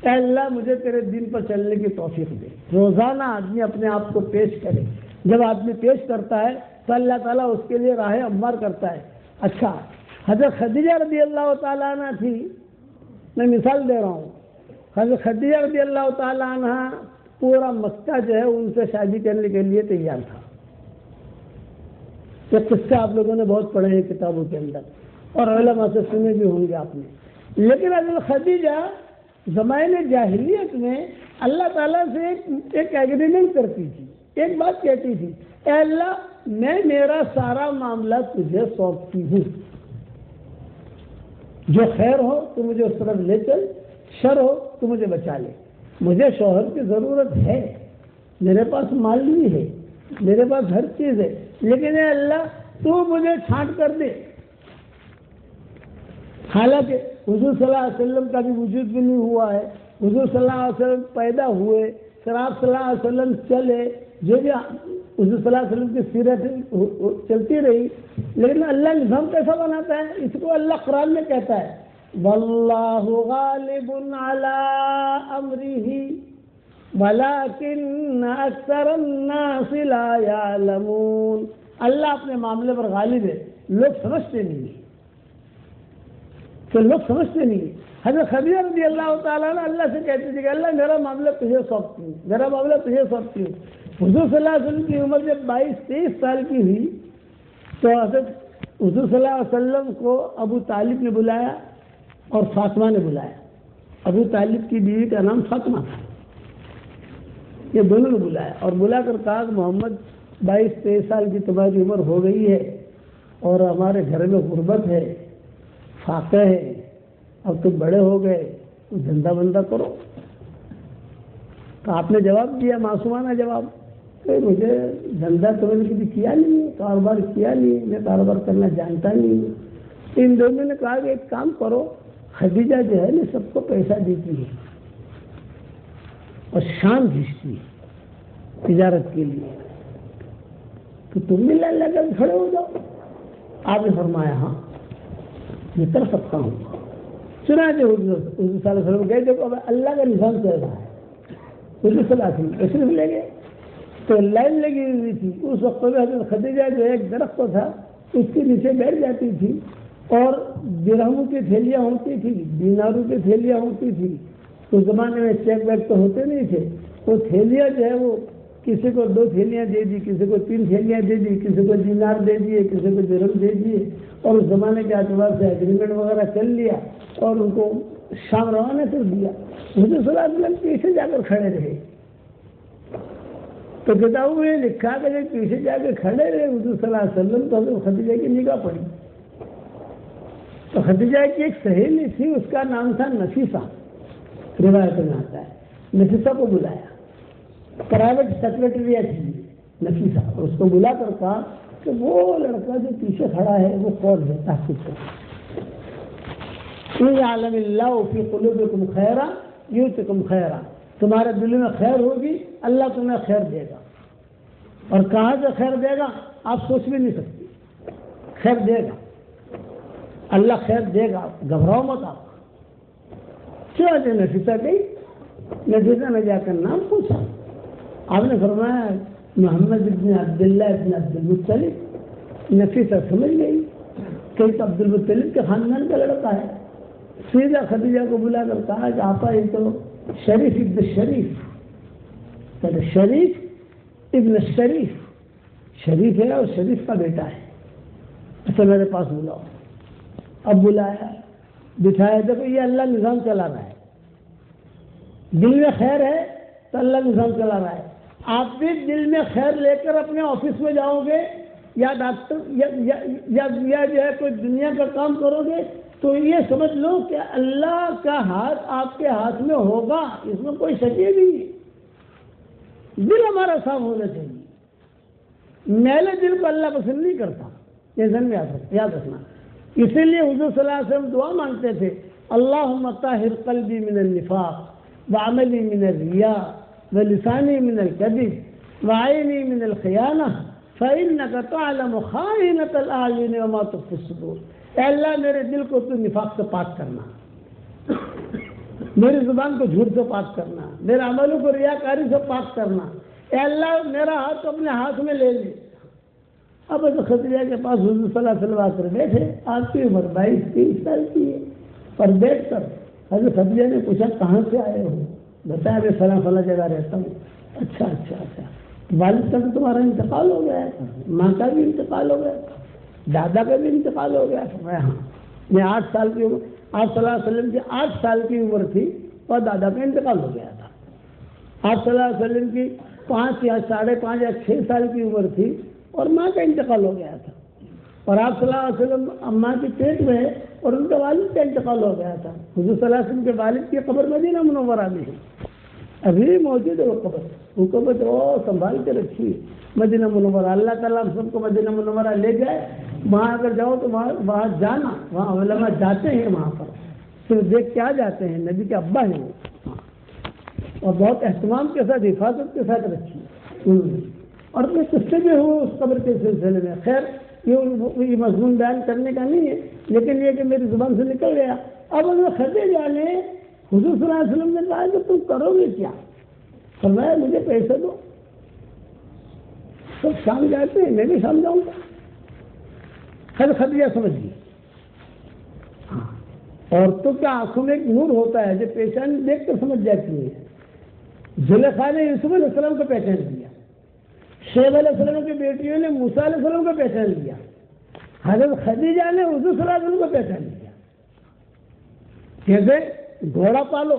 اے اللہ مجھے تیرے دین پر چلنے کی توفیق دے۔ روزانہ آدمی اپنے آپ کو پیش کرے، جب آدمی پیش کرتا ہے تو اللہ تعالیٰ اس کے لیے راہ ہموار کرتا ہے۔ اچھا، حضرت خدیجہ رضی اللہ تعالیٰ عنہ تھی، میں مثال دے رہا ہوں، حضرت خدیجہ رضی اللہ تعالیٰ عنہ پورا مکہ جو ہے ان سے شادی کرنے کے لیے تیار تھا۔ یہ قصے آپ لوگوں نے بہت پڑھے ہیں کتابوں کے اندر، اور علماء سے سنے بھی ہوں گے آپ نے۔ لیکن حضرت خدیجہ زمانے جاہلیت میں اللہ تعالیٰ سے ایک ایگریمنٹ کرتی تھی، ایک بات کہتی تھی، اے اللہ میں میرا سارا معاملہ تجھے سونپتی ہوں، جو خیر ہو تو مجھے اس طرف لے چل، شر ہو تو مجھے بچا لے۔ مجھے شوہر کی ضرورت ہے، میرے پاس مال بھی ہے، میرے پاس ہر چیز ہے، لیکن اے اللہ تو مجھے چھانٹ کر دے۔ حالانکہ حضور صلی اللہ علیہ وسلم کا بھی وجود بھی نہیں ہوا ہے، حضور صلی اللہ علیہ وسلم پیدا ہوئے، پھر آپ صلی اللہ علیہ وسلم چلے، جو بھی حضور صلی اللہ علیہ وسلم کی سیرت چلتی رہی، لیکن اللہ نظام کیسا بناتا ہے؟ اس کو اللہ قرآن میں کہتا ہے واللہ غالب علی امرہ ولکن اکثر الناس لا یعلمون۔ اللہ اپنے معاملے پر غالب ہے، لوگ سمجھتے نہیں ہیں، تو لوگ سمجھتے نہیں ہیں۔ حضرت خدیجہ رضی اللہ تعالیٰ عنہ اللہ سے کہتے تھے کہ اللہ میرا معاملہ تجھے سونپتی ہوں، میرا معاملہ تجھے سونپتی ہوں۔ حضور صلی اللہ علیہ وسلم کی عمر جب 22-23 سال کی ہوئی تو حضرت حضور صلی اللہ علیہ وسلم کو ابو طالب نے بلایا اور فاطمہ نے بلایا۔ ابو طالب کی بیوی کا نام فاطمہ تھا، یہ دونوں نے بلایا اور بلا کر کہا کہ محمد 22-23 سال کی تمہاری عمر ہو گئی ہے اور ہمارے گھر میں غربت ہے، فاقہ ہے، اب تم بڑے ہو گئے تو دھندا بندہ کرو۔ تو آپ نے جواب دیا، معصومانہ جواب، کہ مجھے دھندا تو میں نے کبھی کیا نہیں ہے، کاروبار کیا نہیں ہے، میں کاروبار کرنا جانتا نہیں ہوں۔ ان دونوں نے کہا کہ ایک کام کرو، خدیجہ جو ہے نا سب کو پیسہ دیتی ہے اور شام بھیجتی ہے تجارت کے لیے، تو تم بھی لے کر کھڑے ہو جاؤ۔ آپ نے فرمایا ہاں میں کر سکتا ہوں۔ سنا جو حضور صلی اللہ علیہ وسلم گئے، جب اب اللہ کا نظام چل رہا ہے، حضور صلی اللہ علیہ وسلم تشریف لے گئے تو لائن لگی ہوئی تھی۔ اس وقت میں حضرت خدیجہ جو ایک درخت تھا اس کے نیچے بیٹھ جاتی تھی، اور درہموں کی تھیلیاں ہوتی تھی، دیناروں کی تھیلیاں ہوتی تھی۔ اس زمانے میں چیک بیگ تو ہوتے نہیں تھے، وہ تھیلیاں جو ہے وہ کسی کو 2 تھیلیاں دے دی، کسی کو 3 تھیلیاں دے دی، کسی کو دینار دے دیے، کسی کو درہم دے دیے، اور اس زمانے کے اعتبار سے ایگریمنٹ وغیرہ کر لیا اور ان کو شام روانہ کر دیا۔ حضور صلی اللہ علیہ وسلم پیچھے جا کر کھڑے رہے، تو کتابوں میں لکھا کہ جب پیچھے جا کے کھڑے رہے حضور صلی اللہ علیہ وسلم تو حضرت خدیجہ کی نگاہ پڑی۔ تو خدیجہ کی ایک سہیلی تھی، اس کا نام تھا نفیسہ، روایت میں آتا ہے۔ نفیسہ کو بلایا، پرائیویٹ سیکرٹری تھی نفیسہ، اور اس کو بلا کر کہا کہ وہ لڑکا جو پیچھے کھڑا ہے وہ کون ہے، تحقیق کر۔ ان یعلم اللہ فی قلوبکم خیرا یؤتکم خیرا، تمہارے دل میں خیر ہوگی اللہ تمہیں خیر دے گا. اور کہاں سے خیر دے گا آپ سوچ بھی نہیں سکتے. خیر دے گا اللہ، خیر دے گا، گھبراؤ مت آپ. کیوں آج نفیسہ گئی؟ نفیسہ نے جا کر نام پوچھا. آپ نے فرمایا محمد ابن عبداللہ ابن عبد المطلب. نفیسہ سمجھ گئی کہ عبد المطلب کے خاندان کا لڑکا ہے. سیدھا خدیجہ کو بلا کر کہا کہ آپا یہ تو شریف ابن شریف، شریف ابن شریف، شریف ہے اور شریف کا بیٹا ہے. اچھا میرے پاس بلاؤ. اب بلایا، بٹھایا. دیکھو یہ اللہ نظام چلا رہا ہے. دل میں خیر ہے تو اللہ نظام چلا رہا ہے. آپ بھی دل میں خیر لے کر اپنے آفس میں جاؤ گے یا ڈاکٹر یا جو ہے کوئی دنیا کا کام کرو گے تو یہ سمجھ لو کہ اللہ کا ہاتھ آپ کے ہاتھ میں ہوگا، اس میں کوئی شک نہیں ہے. دل ہمارا صاف ہونا چاہیے. میلے دل کو اللہ پسند نہیں کرتا، یہ ذہن میں یاد رکھنا. اسی لیے حضور صلی اللہ علیہ وسلم دعا مانگتے تھے اللہم طہر قلبی من النفاق وعملی من الریا ولسانی من الکذب وعینی من الخیانہ فإنک تعلم خائنۃ الاعین وما تخفی الصدور. اے اللہ میرے دل کو تو نفاق سے پاک کرنا، میری زبان کو جھوٹ سے پاک کرنا، میرے عملوں کو ریاکاری سے پاک کرنا. اے اللہ میرا ہاتھ اپنے ہاتھ میں لے لے. اب خدیجہ کے پاس حضور صلی اللہ علیہ وسلم آ کر بیٹھے. آپ کی عمر 22-23 سال کی ہے. پر بیٹھ کر حضرت خدیجہ نے پوچھا کہاں سے آئے ہو؟ بتایا میں فلاں فلاں جگہ رہتا ہوں. اچھا اچھا اچھا، والد کا بھی تمہارا انتقال ہو گیا ہے؟ ماں کا بھی انتقال ہو گیا، دادا کا بھی انتقال ہو گیا. ہاں میں 8 سال کی عمر، آپ صلی اللہ علیہ وسلم کی 8 سال کی عمر تھی اور دادا کا انتقال ہو گیا تھا. آپ صلی اللہ علیہ وسلم کی 5 یا 5.5 یا 6 سال کی عمر تھی اور ماں کا انتقال ہو گیا تھا. اور آپ صلی اللہ علیہ وسلم اماں کے پیٹ میں ہے اور ان کے والد کا انتقال ہو گیا تھا. حضور صلی اللہ علیہ وسلم کے والد کی قبر مدینہ منورہ میں ہے، ابھی موجود ہے وہ قبر. وہ قبر تو سنبھال کے رکھی ہے مدینہ منورہ. اللہ تعالیٰ ہم سب کو مدینہ منورہ لے جائے. وہاں اگر جاؤ تو وہاں جانا، وہاں علماء جاتے ہیں وہاں پر صرف دیکھ کے آ جاتے ہیں. نبی کے ابا ہیں وہ، اور بہت اہتمام کے ساتھ حفاظت کے ساتھ رکھی ہے. اور میں قصے میں ہوں اس قبر کے سلسلے میں. خیر یہ مضمون بیان کرنے کا نہیں ہے، لیکن یہ کہ میری زبان سے نکل گیا. اب اگر خدیجہ نے حضور صلی اللہ علیہ وسلم نے کہا کہ تم کرو گے کیا؟ فرمایا مجھے پیسے دو. سب شام جاتے ہیں، میں بھی شام جاؤں گا. خدیجہ سمجھ گئی. اور تو کیا آنکھوں میں ایک نور ہوتا ہے جو پہچان دیکھ کر سمجھ جاتی ہے. زلیخا نے یوسف علیہ السلام کو پہچان لیا، شعیب علیہ السلام کی بیٹیوں نے موسیٰ علیہ السلام کو پہچان لیا، حضرت خدیجہ نے حضور صلی اللہ علیہ وسلم کو پہچان لیا. کیسے؟ گھوڑا پالو.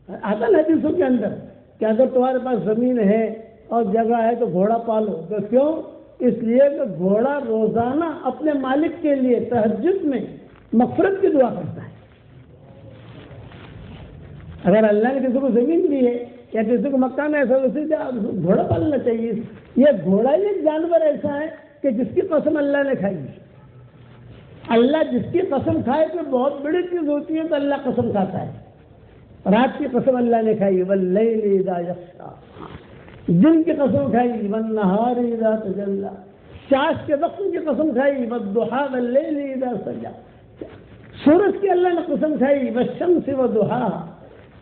آتا نا حدیثوں کے اندر کہ اگر تمہارے پاس زمین ہے اور جگہ ہے تو گھوڑا پالو. تو کیوں؟ اس لیے کہ گھوڑا روزانہ اپنے مالک کے لیے تہجد میں مغفرت کی دعا کرتا ہے. اگر اللہ نے کسی کو زمین دی ہے یا کسی کو مکان ایسا اسی سے گھوڑا پالنا چاہیے. یہ گھوڑا ہی ایک جانور ایسا ہے کہ جس کی قسم اللہ نے کھائی. اللہ جس کی قسم کھائے تو بہت بڑی چیز ہوتی ہے تو اللہ قسم کھاتا ہے. رات کی قسم اللہ نے کھائی واللیل اذا یغشی، دن کی قسم کھائی والنہار اذا تجلی، چاش کے وقت کی قسم کھائی والضحی واللیل اذا سجی، سورج کی اللہ نے قسم کھائی والشمس وضحاها،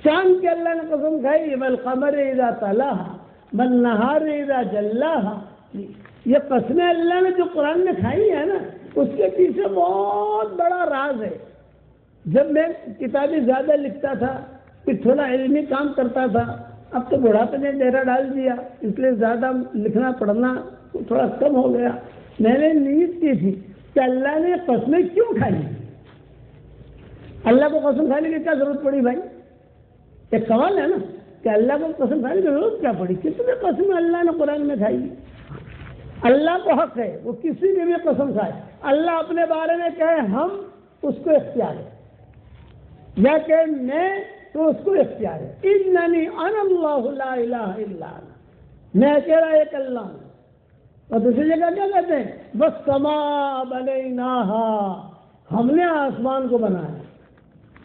چاند کی اللہ نے قسم کھائی والقمر اذا تلاها والنہار اذا جلاها. یہ قسمیں اللہ نے جو قرآن میں کھائی ہے نا اس کے پیچھے بہت بڑا راز ہے. جب میں کتابیں زیادہ لکھتا تھا پھر تھوڑا علمی کام کرتا تھا، اب تو بڑھاپے نے ڈیرا ڈال دیا اس لیے زیادہ لکھنا پڑھنا تھوڑا کم ہو گیا. میں نے نیت کی تھی کہ اللہ نے قسمیں کیوں کھائی؟ اللہ کو قسم کھانے کی کیا ضرورت پڑی بھائی؟ ایک سوال ہے نا کہ اللہ کو قسم کھانے کی ضرورت کیا پڑی؟ کتنے قسمیں اللہ نے قرآن میں کھائی. اللہ کو حق ہے وہ کسی بھی قسم کھائے. اللہ اپنے بارے میں کہے ہم، اس کو اختیار ہے، یا کہ میں، تو اس کو اختیار ہے. اننی انا اللہ لا الہ الا انا، میں اکیلا ایک اللہ ہوں. اور دوسری جگہ کیا کہتے ہیں؟ والسماء بنیناہا، ہم نے آسمان کو بنایا.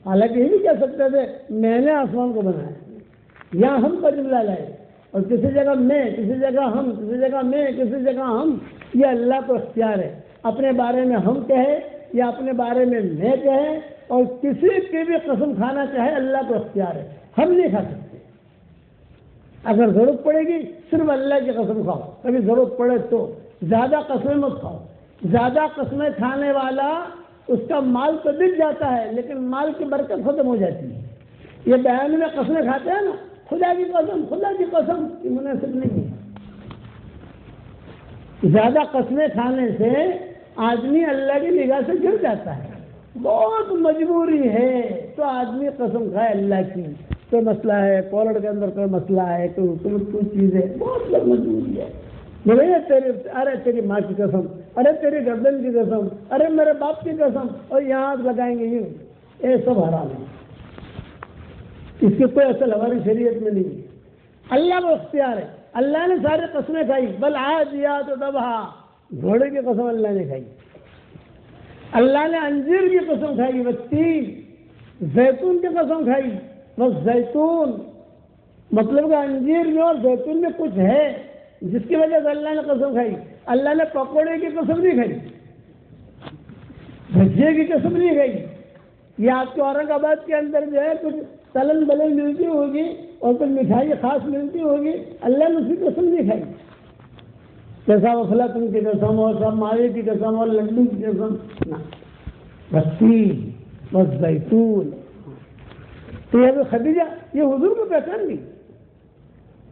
حالانکہ یہ بھی کہہ سکتے تھے میں نے آسمان کو بنایا، یہاں ہم کا جملہ لائے، اور کسی جگہ میں، کسی جگہ ہم، کسی جگہ میں، کسی جگہ ہم. یہ اللہ کو اختیار ہے، اپنے بارے میں ہم کہے یا اپنے بارے میں میں کہے، اور کسی کی بھی قسم کھانا چاہے اللہ کو اختیار ہے، ہم نہیں کھا سکتے. اگر ضرورت پڑے گی صرف اللہ کی قسم کھاؤ، کبھی ضرورت پڑے تو. زیادہ قسمیں مت کھاؤ، زیادہ قسمیں کھانے والا اس کا مال تو بک جاتا ہے لیکن مال کی برکت ختم ہو جاتی ہے. یہ بیان میں قسمیں کھاتے ہیں نا، خدا کی قسم، خدا کی قسم، یہ مناسب نہیں ہے. زیادہ قسمیں کھانے سے آدمی اللہ کی نگاہ سے گر جاتا ہے. بہت مجبوری ہے تو آدمی قسم کھائے اللہ کی. کوئی مسئلہ ہے، پولڈ کے اندر کوئی مسئلہ ہے، کوئی حکومت کوئی چیز ہے، بہت بڑی مجبوری ہے. ارے تیری ماں کی قسم، ارے تیری گردن کی قسم، ارے میرے باپ کی قسم، اور یہاں لگائیں گے یوں، یہ سب حرام ہے. اس کی کوئی اصل ہماری شریعت میں نہیں ہے. اللہ کو اختیار ہے. اللہ نے سارے قسمیں کھائی، بل عادیات ضبحا، گھوڑے کی قسم اللہ نے کھائی. اللہ نے انجیر کی قسم کھائی، والتین، زیتون کی قسم کھائی. بس زیتون مطلب کہ انجیر میں اور زیتون میں کچھ ہے جس کی وجہ سے اللہ نے قسم کھائی. اللہ نے پکوڑے کی قسم نہیں کھائی، بھجے کی قسم نہیں کھائی. یہ آپ کے اورنگ آباد کے اندر جو ہے کچھ تلن بلن ملتی ہوگی اور کچھ مٹھائی خاص ملتی ہوگی، اللہ نے اس کی قسم نہیں کھائی. جیسا وفلاطن کی قسم اور سب ماوے کی قسم اور لڈو کی قسم، بس تین، بس زیتون. تو یہ خدیجہ یہ حضور کو پہچان گئی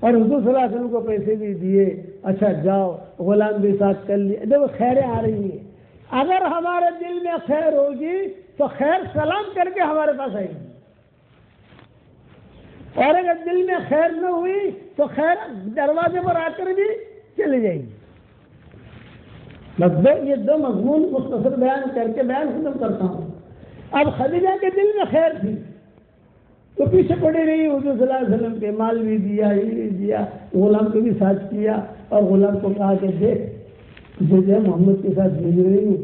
اور حضور صلی اللہ علیہ وسلم کو پیسے بھی دیے. اچھا جاؤ، غلام بھی ساتھ کر لیے. دیکھو خیریں آ رہی ہیں. اگر ہمارے دل میں خیر ہوگی تو خیر سلام کر کے ہمارے پاس آئے گی، اور اگر دل میں خیر نہ ہوئی تو خیر دروازے پر آ کر بھی چلی جائے گی. بس یہ دو مضمون مختصر بیان کر کے بیان ختم کرتا ہوں. اب خدیجہ کے دل میں خیر تھی تو پیچھے پڑی رہی حضور صلی اللہ علیہ وسلم کے، مال بھی دیا، یہ بھی دیا، غلام کو بھی ساتھ کیا، اور غلام کو کہا کہ دیکھ جو ہے محمد کے ساتھ بھیج رہی ہوں،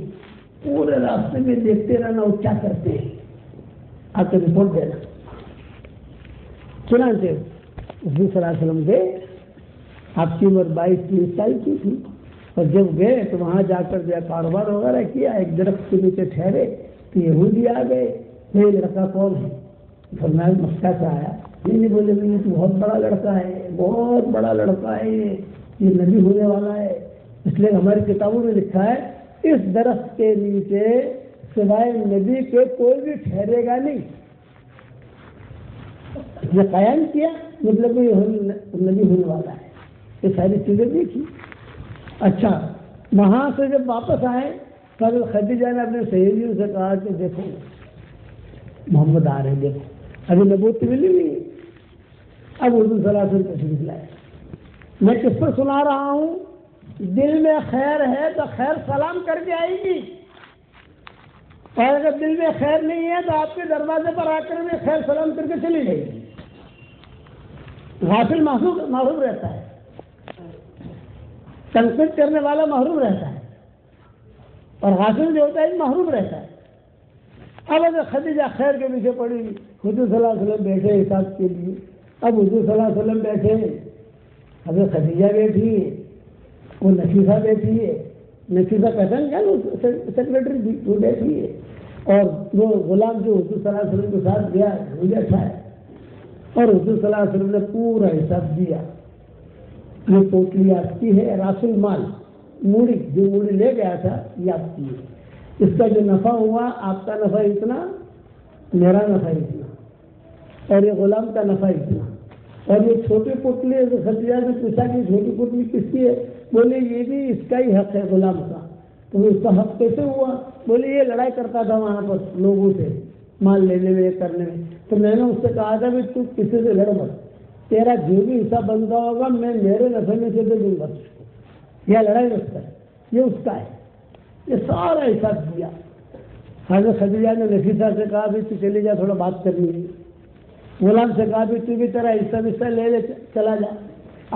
پورے راستے میں دیکھتے رہنا وہ کیا کرتے ہیں، آ کر رپورٹ دینا. چنانچہ حضور صلی اللہ علیہ وسلم گئے. آپ کی عمر 22-23 سال کی تھی، اور جب گئے تو وہاں جا کر جو کاروبار وغیرہ کیا. ایک درخت کے نیچے ٹھہرے تو یہودی آ گئے. یہ لڑکا کون ہے؟ فرمایا مکہ سے آیا. نہیں بولے یہ تو بہت بڑا لڑکا ہے، بہت بڑا لڑکا ہے، یہ نبی ہونے والا ہے. اس لیے ہماری کتابوں میں لکھا ہے اس درخت کے نیچے سوائے نبی کے کوئی بھی ٹھہرے گا نہیں. یہ قیام کیا مطلب یہ نبی ہونے والا ہے. یہ ساری چیزیں دیکھی. اچھا وہاں سے جب واپس آئے تو حضرت خدیجہ نے اپنے سہیلیوں سے کہا کہ دیکھو محمد آ رہے ہیں، دیکھو ابھی نبوت ملی نہیں. اب حضور صلی اللہ علیہ وسلم تشریف لائے. میں کس پر سنا رہا ہوں؟ دل میں خیر ہے تو خیر سلام کر کے آئے گی، اور اگر دل میں خیر نہیں ہے تو آپ کے دروازے پر آ کر میں خیر سلام کر کے چلی جائے گی. غافل محروم رہتا ہے، تنقید کرنے والا محروم رہتا ہے، اور غافل جو ہوتا ہے محروم رہتا ہے. اب اگر خدیجہ خیر کے پیچھے پڑی، حضور صلی اللہ علیہ وسلم بیٹھے حساب کے لیے. اب حضور صلی اللہ علیہ وسلم بیٹھے، حضرت خدیجہ بیٹھی ہے، وہ نفیسہ بیٹھی ہے. نفیسہ پہچان کیا سیکرٹری تھی، وہ بیٹھی ہے، اور وہ غلام جو حضور صلی اللہ علیہ وسلم کے ساتھ گیا وہ بیٹھا ہے. اور حضور صلی اللہ علیہ وسلم نے پورا حساب دیا. یہ پوٹلی آپ کی ہے، راس المال، موڑی جو موڑی لے گیا تھا یہ آپ کی ہے. اس کا جو نفع ہوا آپ کا نفع اتنا، میرا نفع اتنا، اور یہ غلام کا نفع اتنا. اور یہ چھوٹی پوٹلی خدیجہ نے پوچھا کہ چھوٹی پوٹلی کس کی ہے؟ بولے یہ بھی اس کا ہی حق ہے غلام کا. تو اس کا حق کیسے ہوا؟ بولے یہ لڑائی کرتا تھا وہاں پر لوگوں سے مال لینے میں کرنے میں. تو میں نے اس سے کہا تھا کہ تو کسی سے لڑ مت، تیرا جو بھی حصہ بنتا ہوگا میں میرے نفع میں سے دے دوں گا. یہ لڑائی مت کر، یہ اس کا ہے. یہ سارا حساب دیا. حضرت خدیجہ نے نفیسہ سے کہا بھی تو چلی جا، تھوڑا بات کرنی ہے. غلام سے کہا بھی تو بھی تیرا حصہ لے لے چلا جا.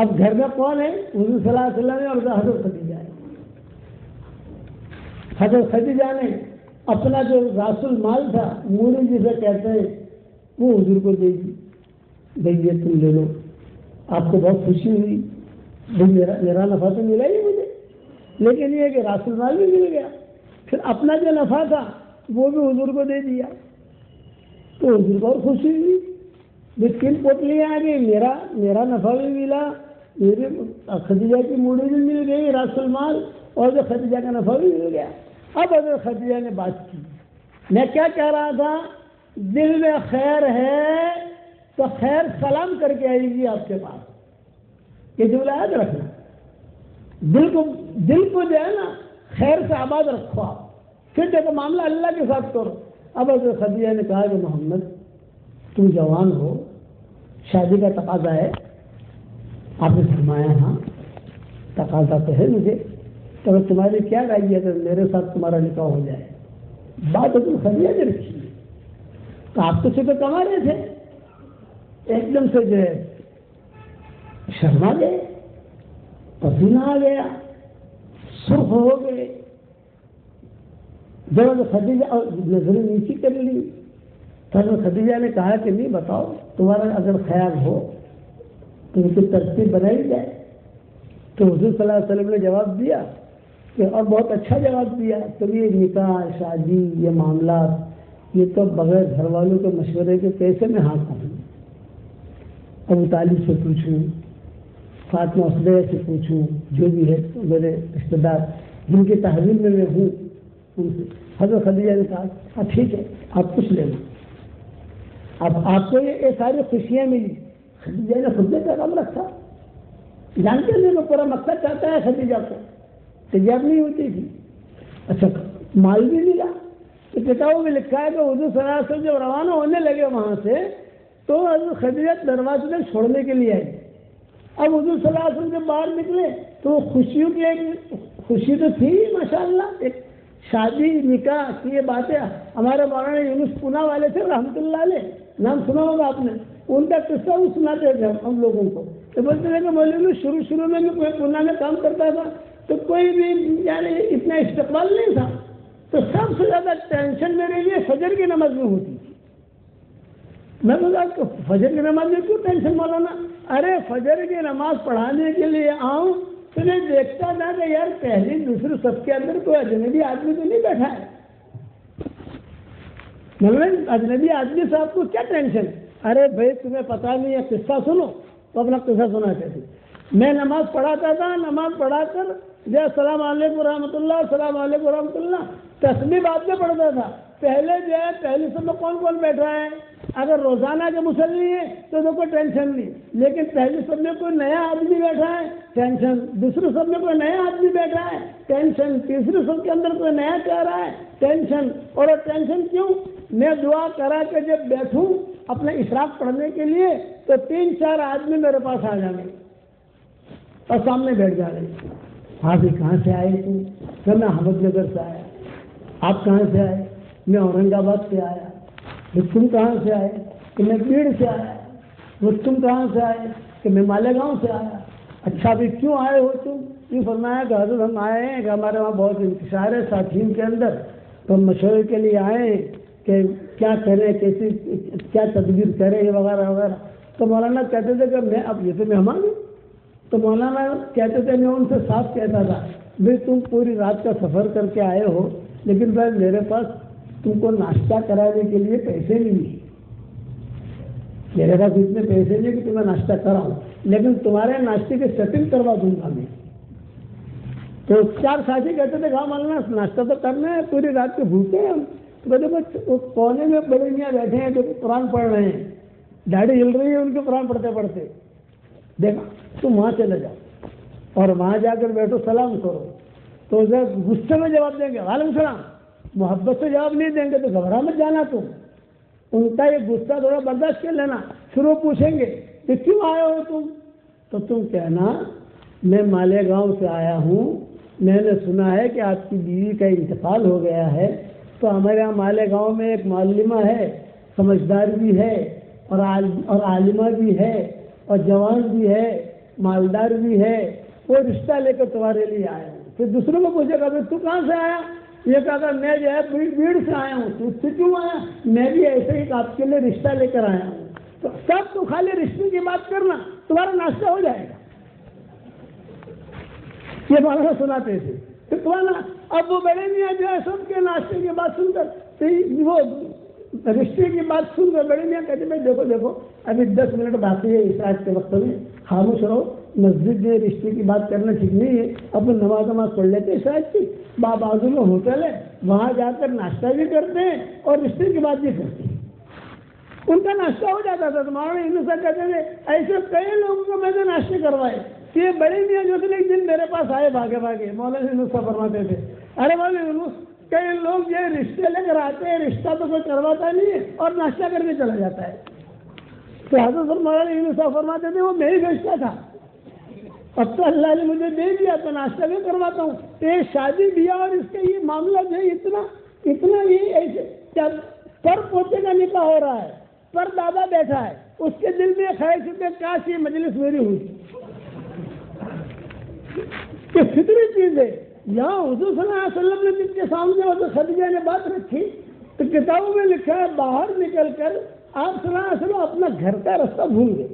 اب گھر میں کون ہے؟ حضور صلی اللہ علیہ وسلم اور حضرت خدیجہ ہے. حضرت خدیجہ نے اپنا جو راس المال تھا موڑی جسے کہتے ہیں وہ حضور کو دے دی، بھائی یہ تم لے لو، آپ کو بہت خوشی ہوئی، بھائی میرا نفع تو ملا ہی مجھے، لیکن یہ کہ راس المال بھی مل گیا۔ پھر اپنا جو نفع تھا وہ بھی حضور کو دے دیا، تو حضور کو اور خوشی ہوئی، بھائی 3 پوٹلیاں آ گئی، میرا نفع بھی ملا، میرے خدیجہ کی موڑی بھی مل گئی راس المال، اور جو خدیجہ کا نفع بھی مل گیا۔ اب حضرت خدیجہ نے بات کی، میں کیا کہہ رہا تھا، دل میں خیر ہے تو خیر سلام کر کے آئے گی آپ کے پاس، یہ جملہ یاد رکھنا، دل کو جو ہے نا خیر سے آباد رکھو آپ، پھر دیکھو معاملہ اللہ کے ساتھ کرو۔ اب حضرت خدیجہ نے کہا کہ محمد تم جوان ہو، شادی کا تقاضا ہے، آپ نے فرمایا ہاں تقاضا تو ہے مجھے، تو تمہاری کیا رائے ہے کہ میرے ساتھ تمہارا نکاح ہو جائے؟ بات حضرت خدیجہ نے رکھی، تو آپ تو صرف کما رہے تھے، ایک دم سے جو ہے شرما گئے، پسینہ آ گیا، سرخ ہو گئے، جب خدیجہ نظریں نیچی کر لی، تو خدیجہ نے کہا کہ نہیں بتاؤ تمہارا اگر خیال ہو تو ان کی ترتیب بنائی جائے۔ تو حضور صلی اللہ علیہ وسلم نے جواب دیا کہ، اور بہت اچھا جواب دیا، تو یہ نکاح شادی یہ معاملات یہ تو بغیر گھر والوں کے مشورے کے کیسے میں ہاں کروں؟ ابو طالب سے پوچھوں، فاطمہ اسدیہ سے پوچھوں، جو بھی ہے میرے رشتے دار جن کی تحویل میں ہوں ان سے۔ حضرت خدیجہ نے کہا ہاں ٹھیک ہے آپ کچھ لینا، اب آپ کو یہ ساری خوشیاں ملی۔ خدیجہ نے خود نے پیغام رکھا، جانتے ہیں وہ پورا مقصد چاہتا ہے خدیجہ کو، تیار نہیں ہوتی تھی۔ اچھا مال بھی ملا، تو کتابوں میں لکھا ہے کہ حضور صلی اللہ علیہ وسلم جب روانہ ہونے لگے وہاں سے تو حضرت خدیجہ دروازے میں چھوڑنے کے لیے آئی۔ اب حضور صلی اللہ علیہ وسلم جب باہر نکلے تو خوشیوں کی ایک خوشی تو تھی ماشاءاللہ، ایک شادی نکاح کی یہ باتیں ہمارے مولانا یونس پونا والے تھے رحمۃ اللہ علیہ، نام سنا ہوگا آپ نے، ان کا قصہ وہ سناتے تھے ہم لوگوں کو، تو بولتے تھے کہ مولوی شروع میں کوئی پونا میں کام کرتا تھا تو کوئی بھی یعنی اتنا استقبال نہیں تھا، تو سب سے زیادہ ٹینشن میرے لیے فجر کی نماز میں ہوتی تھی۔ میں بولا کہ فجر کی نماز میں کیوں ٹینشن مولانا؟ ارے فجر کی نماز پڑھانے کے لیے آؤں تو میں دیکھتا تھا کہ یار پہلی دوسری صف کے اندر کوئی اجنبی آدمی تو نہیں بیٹھا ہے، مطلب اجنبی آدمی صاحب کو کیا ٹینشن؟ ارے بھائی تمہیں پتا نہیں ہے، قصہ سنو، تو اپنا قصہ سنا کہتے میں نماز پڑھاتا تھا، نماز پڑھا کر جو السلام علیکم ورحمۃ اللہ، السلام علیکم ورحمۃ اللہ، تسبیح بعد میں پڑھتا تھا، پہلے جو ہے پہلی صف میں کون کون بیٹھا ہے، اگر روزانہ کے مصلی ہے تو کوئی ٹینشن نہیں، لیکن پہلی صف میں کوئی نیا آدمی بیٹھا ہے ٹینشن، دوسری صف میں کوئی نیا آدمی بیٹھا ہے ٹینشن، تیسری صف کے اندر کوئی نیا کہہ رہا ہے ٹینشن، اور ٹینشن کیوں؟ میں دعا کرا کے جب بیٹھوں اپنے اشراق پڑھنے کے لیے تو 3-4 آدمی میرے پاس آ جائیں گے اور سامنے بیٹھ جا رہے، آپ کہاں سے آئے تم؟ کہ میں احمد نگر سے آیا۔ آپ کہاں سے آئے؟ میں اورنگ آباد سے آیا۔ تم کہاں سے آئے؟ کہ میں بیڑ سے آیا۔ تم کہاں سے آئے؟ کہ میں مالیگاؤں سے آیا۔ اچھا بھی کیوں آئے ہو تم؟ یہ فرمایا کہ حضرت ہم آئے ہیں کہ ہمارے وہاں بہت انتشار ہے ساتھیوں کے اندر، تو ہم مشورے کے لیے آئے ہیں کہ کیا کریں، کیسی کیا تدبیر کریں وغیرہ وغیرہ۔ تو مولانا کہتے تھے کہ میں اب یہ تو مہمان ہوں، تو مولانا کہتے تھے میں ان سے صاف کہتا تھا بھائی تم پوری رات کا سفر کر کے آئے ہو، لیکن بھائی میرے پاس تم کو ناشتہ کرانے کے لیے پیسے نہیں، میرے پاس اتنے پیسے نہیں کہ تمہیں ناشتہ کراؤں، لیکن تمہارے ناشتے کی سیٹنگ کروا دوں گا میں۔ تو 4 ساتھی کہتے تھے ہاں مولانا ناشتہ تو کرنا ہے، پوری رات کے بھوکے ہیں ہم۔ تو کونے میں بڑے میاں بیٹھے ہیں جو قرآن پڑھ رہے ہیں، داڑھی ہل رہی ہے ان کے قرآن پڑھتے پڑھتے، دیکھا تم وہاں چلے جاؤ اور وہاں جا کر بیٹھو سلام کرو، تو غصے میں جواب دیں گے وعلیکم السلام، محبت سے جواب نہیں دیں گے تو گھبرا مت جانا تم، ان کا یہ غصہ تھوڑا برداشت کر لینا۔ پھر وہ پوچھیں گے کہ کیوں آئے ہو تم، تو تم کہنا میں مالیگاؤں سے آیا ہوں، میں نے سنا ہے کہ آپ کی بیوی کا انتقال ہو گیا ہے، تو ہمارے یہاں مالیگاؤں میں ایک معلمہ ہے، سمجھدار بھی ہے اور عالمہ بھی ہے اور جوان بھی ہے، مالدار بھی ہے، وہ رشتہ لے کر تمہارے لیے آیا ہوں۔ پھر دوسروں کو پوچھے گا تو کہاں سے آیا؟ یہ کہا میں جو ہے بھیڑ سے آیا ہوں، تو اس سے کیوں آیا؟ میں بھی ایسے ہی آپ کے لیے رشتہ لے کر آیا ہوں۔ تو سب تو خالی رشتے کی بات کرنا، تمہارا ناشتہ ہو جائے گا۔ یہ مولانا سناتے تھے تو تمہارا اب وہ بڑے میاں جو ہے سب کے ناشتے کی بات سن کر وہ رشتے کی بات سن کر بڑے میاں کہتے بھائی دیکھو ابھی 10 منٹ باقی ہے عشاء کے وقت میں، خاموش رہو، مسجد میں رشتے کی بات کرنا ٹھیک نہیں ہے، اپن نماز پڑھ لیتے عشاء کی، بازو میں ہوٹل ہے وہاں جا کر ناشتہ بھی کرتے ہیں اور رشتے کی بات بھی کرتے ہیں۔ ان کا ناشتہ ہو جاتا تھا۔ تمہارے ہندوستان کہتے تھے ایسے کئی لوگوں کو میں نے ناشتے کروائے کہ یہ بڑے میاں جو تھے ایک دن میرے پاس آئے بھاگے مولانا یونس صاحب فرماتے تھے ارے مولانا یونس کئی لوگ یہ رشتے لے کر آتے ہیں، رشتہ تو کوئی کرواتا نہیں ہے اور ناشتہ کر کے چلا جاتا ہے۔ تو حضرت مولانا یونس صاحب فرماتے تھے وہ میں ہی بیچتا تھا، اب تو اللہ نے مجھے دے دیا تو ناشتہ بھی کرواتا ہوں۔ یہ شادی بیاہ اور اس کا یہ معاملہ جو ہے اتنا یہ ایسے جب پر پوتے کا نکاح ہو رہا ہے، پر دادا بیٹھا ہے، اس کے دل میں خواہش ہے کاش یہ مجلس میری ہوئی۔ یہ فطری چیز ہے۔ یہاں حضور صلی اللہ علیہ وسلم نے جن کے سامنے حضرت خدیجہ نے بات رکھی تو کتابوں میں لکھا ہے باہر نکل کر آپ صلی اللہ علیہ وسلم اپنا گھر کا راستہ بھول گئے،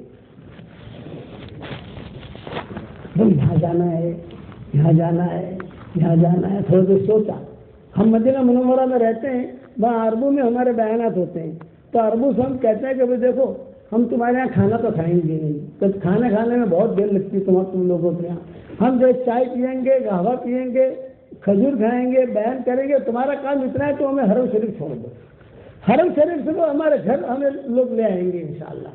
یہاں جانا ہے یہاں جانا ہے یہاں جانا ہے۔ تھوڑا دیر سوچا، ہم مدینہ منورہ میں رہتے ہیں، وہاں عربوں میں ہمارے بیانات ہوتے ہیں، تو عربوں سے ہم کہتے ہیں کہ بھائی دیکھو ہم تمہارے یہاں کھانا تو کھائیں گے نہیں، تو کھانا کھانے میں بہت دیر لگتی ہے تم لوگوں کے یہاں، ہم جو چائے پیئیں گے، قہوہ پیئیں گے، کھجور کھائیں گے، بیان کریں گے، تمہارا کام اتنا ہے تو ہمیں حرم شریف چھوڑ دو، حرم شریف سے تو ہمارے گھر ہمیں لوگ لے آئیں گے انشاءاللہ۔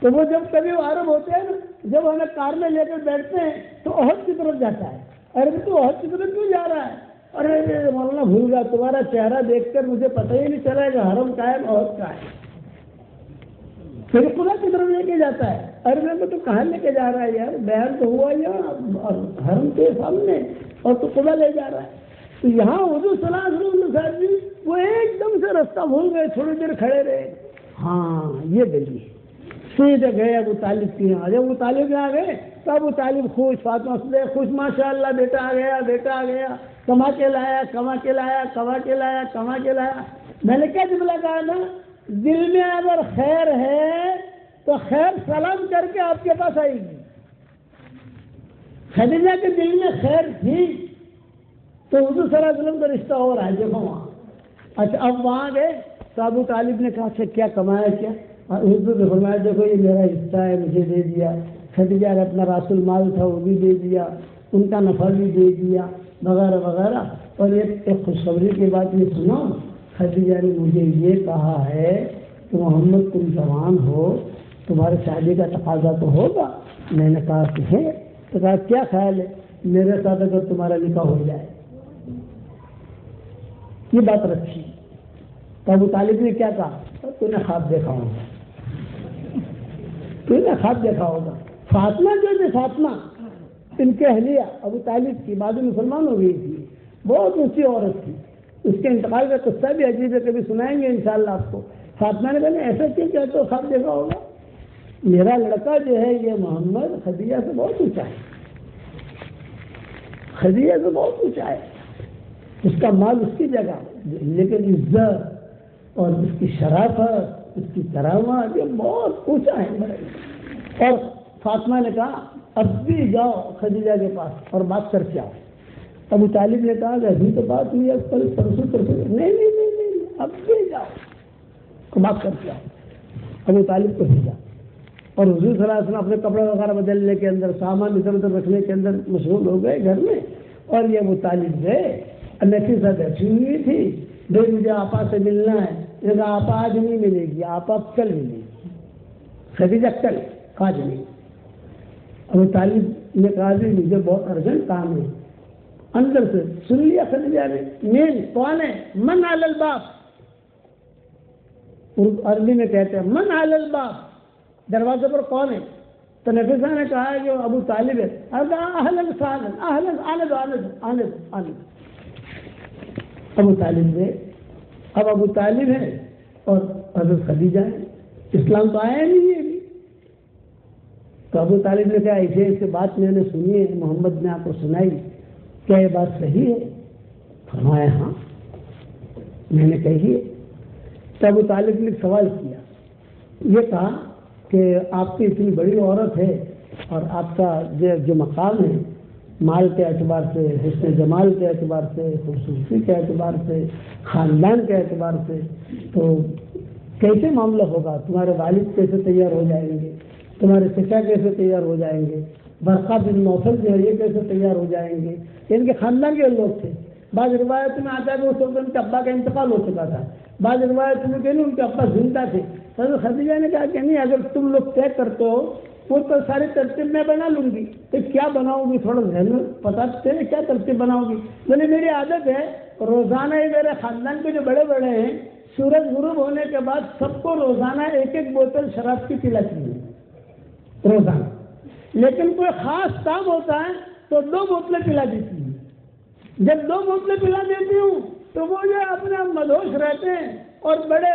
تو وہ جب کبھی وہ عرب ہوتے ہیں نا، جب ہمیں کار میں لے کر بیٹھتے ہیں تو احد کی طرف جاتا ہے، ارے تو احد کی طرف کیوں جا رہا ہے؟ ارے مولانا بھول گیا، تمہارا چہرہ دیکھ کر مجھے پتہ ہی نہیں چلا کہ حرم کا ہے احد کا ہے۔ پھر خدا کی طرف لے کے جاتا ہے، ارے میں تو کہاں لے کے جا رہا ہے یار، بیان تو ہوا یہاں حرم کے سامنے اور تو خدا لے جا رہا ہے۔ تو یہاں حضور صلی اللہ علیہ وسلم صاحب جی وہ ایک دم سے راستہ بھول گئے، تھوڑی دیر کھڑے رہے، ہاں یہ دلی سیدھے گئے ابو طالب کے یہاں۔ جب ابو طالب یہاں گئے تو ابو طالب خوش، فاطمہ سے خوش، ماشاء اللہ بیٹا آ گیا، بیٹا آ گیا، کما کے لایا کما کے لایا کما کے لایا کما کے لایا۔ میں نے کیا جملہ کہا نا، دل میں اگر خیر ہے تو خیر سلام کر کے آپ کے پاس آئے گی۔ خدیجہ کے دل میں خیر تھی تو حضور صلی اللہ علیہ وسلم کا رشتہ ہو رہا ہے، دیکھو وہاں۔ اچھا اب وہاں گئے تو ابو طالب نے کہا اچھا کیا کمایا کیا؟ حضور نے فرمایا دیکھو یہ میرا حصہ ہے، مجھے دے دیا۔ خدیجہ نے اپنا راس المال تھا وہ بھی دے دیا، ان کا نفع بھی دے دیا وغیرہ وغیرہ۔ اور ایک خوشخبری کی بات یہ سنو، خدیجہ نے مجھے یہ کہا ہے کہ محمد تم جوان ہو، تمہارے شادی کا تقاضا تو ہوگا۔ میں نے کہا کہ ہے، تو کہا کیا خیال ہے میرے ساتھ اگر تمہارا نکاح ہو جائے؟ یہ بات رکھی تو ابو طالب نے کیا کہا، تو نے خواب دیکھا ہوگا، تو نے خواب دیکھا ہوگا۔ فاطمہ جو تھی، فاطمہ ان کے اہلیہ ابو طالب کی، بعد میں مسلمان ہو گئی تھی، بہت اونچی عورت تھی، اس کے انتقال کا قصہ بھی عجیب ہے، کبھی سنائیں گے انشاءاللہ آپ کو۔ فاطمہ نے کہا ایسا کیوں کہتے ہو، خواب دیکھا ہوگا؟ میرا لڑکا جو ہے یہ محمد خدیجہ سے بہت اونچا ہے، خدیجہ سے بہت اونچا ہے، اس کا مال اس کی جگہ، لیکن عزت اور اس کی شرافت، اس کی کرامت یہ بہت اونچا ہے۔ اور فاطمہ نے کہا اب بھی جاؤ خدیجہ کے پاس اور بات کر کے آؤ۔ ابو طالب نے کہا کہ ابھی تو بات ہوئی ہے، کل پرسوں نہیں، اب بھی جاؤ بات کر کے آؤ۔ ابو طالب کو بھیجا اور حضور صلی اللہ علیہ وسلم اپنے کپڑے وغیرہ بدلنے کے اندر، سامان ادھر ادھر رکھنے کے اندر مشغول ہو گئے گھر میں، اور یہ ابو طالب گئے۔ نفیسہ بیٹھی ہوئی تھی، بھائی مجھے آپا سے ملنا ہے، نے کہا آپا آج نہیں ملے گی، آپا کل ملے گی، خدیجہ کل، آج نہیں۔ ابو طالب نے کہا جی مجھے بہت ارجنٹ کام ہے۔ اندر سے سن لیا خدیجہ نے، مین کون ہے، من علی الباب، عربی میں کہتے ہیں من علی الباب، دروازے پر کون ہے؟ تو نفیسہ نے کہا کہ ابو طالب ہے۔ اہلاً سہلاً، اہلاً، آنے دو آنے دو آنے دو آنے دو۔ ابو طالب ہے، اب ابو طالب ہے اور حضرت خدیجہ ہے، اسلام تو آیا نہیں ہے ابھی۔ تو ابو طالب نے کہا ایسے بات میں نے سنی ہے، محمد نے آپ کو سنائی، کیا یہ بات صحیح ہے؟ فرمایا ہاں۔ میں نے کہی تو ابو طالب نے سوال کیا، یہ کہا کہ آپ کی اتنی بڑی عورت ہے اور آپ کا جو مقام ہے مال کے اعتبار سے، حسن جمال کے اعتبار سے، خوبصورتی کے اعتبار سے، خاندان کے اعتبار سے، تو کیسے معاملہ ہوگا؟ تمہارے والد کیسے تیار ہو جائیں گے؟ تمہارے چچا کیسے تیار ہو جائیں گے؟ برقہ بن نوفل جو ہے یہ کیسے تیار ہو جائیں گے؟ ان کے خاندان کے لوگ تھے. بعض روایت میں آتا ہے کہ اس وقت ان کے ابا کا انتقال ہو چکا تھا، بعض روایت میں کہ نہیں ان کے ابا زندہ تھے. حضرت خدیجہ نے کہا کہ نہیں، اگر تم لوگ طے کرتے ہو وہ تو ساری ترتیب میں بنا لوں گی. تو کیا بناؤں گی؟ تھوڑا ذہن میں بتاتے ہیں کیا ترتیب بناؤں گی؟ بولے میری عادت ہے روزانہ ہی میرے خاندان کے جو بڑے بڑے ہیں سورج غروب ہونے کے بعد سب کو روزانہ ایک ایک بوتل شراب کی پلاتی ہے روزانہ، لیکن کوئی خاص کام ہوتا ہے تو 2 بوتلیں پلا دیتی ہوں. جب 2 بوتلیں پلا دیتی ہوں تو وہ جو اپنے مدہوش رہتے ہیں اور بڑے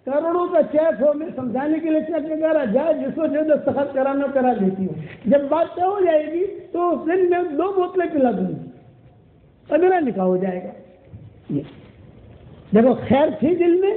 کروڑوں کا چیک ہو، میں سمجھانے کے لیے چیک کہہ رہا جائے جس کو جو دستخط کرانا کرا دیتی ہوں. جب بات طے ہو جائے گی تو اس دن میں 2 بوتلیں پلا دوں گی اور میرا نکاح ہو جائے گا. دیکھو خیر تھی دل میں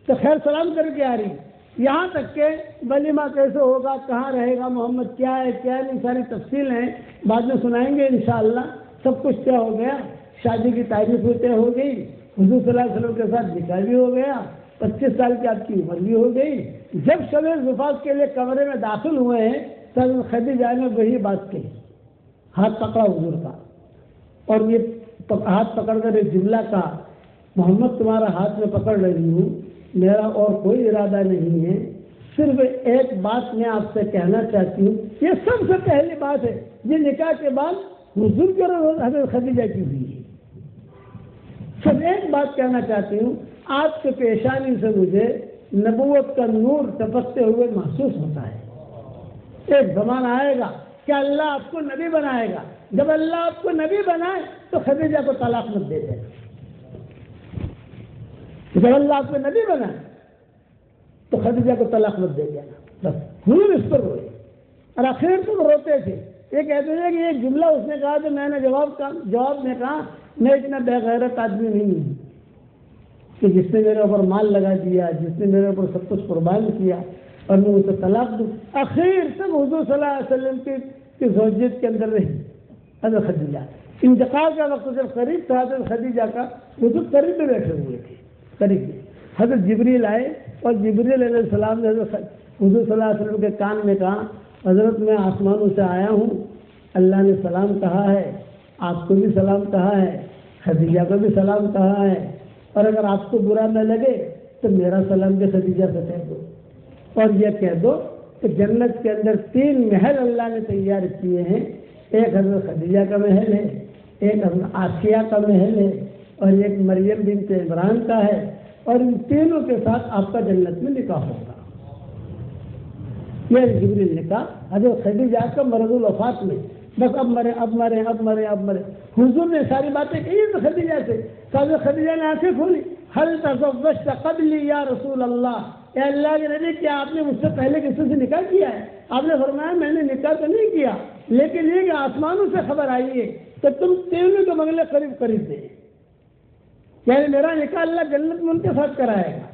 تو خیر سلام کر کے آ رہی، یہاں تک کہ ولیمہ کیسے ہوگا، کہاں رہے گا محمد، کیا ہے کیا نہیں، ساری تفصیل ہیں بعد میں سنائیں گے انشاءاللہ. سب کچھ طے ہو گیا، شادی کی تاریخ بھی طے ہو گئی، حضور صلی اللہ علیہ وسلم کے ساتھ نکاح بھی ہو گیا، 25 سال کی آپ کی عمر بھی ہو گئی. جب شب زفاف کے لیے کمرے میں داخل ہوئے ہیں تو خدیجہ نے وہی بات کہی، ہاتھ پکڑا حضور کا اور یہ ہاتھ پکڑ کر ایک جملہ کہا، محمد تمہارا ہاتھ میں پکڑ رہی ہوں، میرا اور کوئی ارادہ نہیں ہے، صرف ایک بات میں آپ سے کہنا چاہتی ہوں. یہ سب سے پہلی بات ہے، یہ نکاح کے بعد حضور کے حضرت خدیجہ کی ہوئی ہے. صرف ایک بات کہنا چاہتی ہوں، آپ کے پیشانی سے مجھے نبوت کا نور ٹپکتے ہوئے محسوس ہوتا ہے. ایک زمانہ آئے گا کہ اللہ آپ کو نبی بنائے گا، جب اللہ آپ کو نبی بنائے تو خدیجہ کو طلاق مت دے دے. جب اللہ آپ کو نبی بنائے تو خدیجہ کو طلاق مت دے دینا. بس حضور اس پر روئے اور آخر تک روتے تھے. یہ کہتے ہیں کہ ایک جملہ اس نے کہا تو میں نے جواب میں کہا میں اتنا بے غیرت آدمی نہیں ہوں کہ جس نے میرے اوپر مال لگا دیا، جس نے میرے اوپر سب کچھ قربان کیا اور میں اسے طلاق دوں. آخر تک حضور صلی اللہ علیہ وسلم کی زوجیت کے اندر رہی حضرت خدیجہ. انتقال کا وقت جب قریب تھا حضرت خدیجہ کا، حضور قریب میں بیٹھے ہوئے تھے. قریب میں حضرت جبریل آئے اور جبریل علیہ السلام نے حضرت حضور صلی اللہ علیہ وسلم کے کان میں کہا، حضرت میں آسمانوں سے آیا ہوں، اللہ نے سلام کہا ہے، آپ کو بھی سلام کہا ہے، خدیجہ کو بھی سلام کہا ہے، اور اگر آپ کو برا نہ لگے تو میرا سلام بھی خدیجہ سے کہہ دو. اور یہ کہہ دو کہ جنت کے اندر 3 محل اللہ نے تیار کیے ہیں. ایک حضرت خدیجہ کا محل ہے، ایک حضرت آسیہ کا محل ہے اور ایک مریم بنت عمران کا ہے، اور ان تینوں کے ساتھ آپ کا جنت میں نکاح ہوگا. یہ جبریل نے کہا حضرت خدیجہ کا مرض الوفات میں، بس اب مرے اب مرے اب مرے اب مرے. حضور نے ساری باتیں کہی تو خدیجہ سے. حضرت خدیجہ نے آنکھیں کھولی، حل تزوجت قبلی یا رسول اللہ، اے اللہ کے نبی کیا آپ نے مجھ سے پہلے کسی سے نکاح کیا ہے؟ آپ نے فرمایا میں نے نکاح تو نہیں کیا، لیکن یہ کہ آسمانوں سے خبر آئی ہے کہ تم تینوں کے منگلے قریب قریب دیں، یعنی میرا نکاح اللہ جنت میں ان کے ساتھ کرائے گا.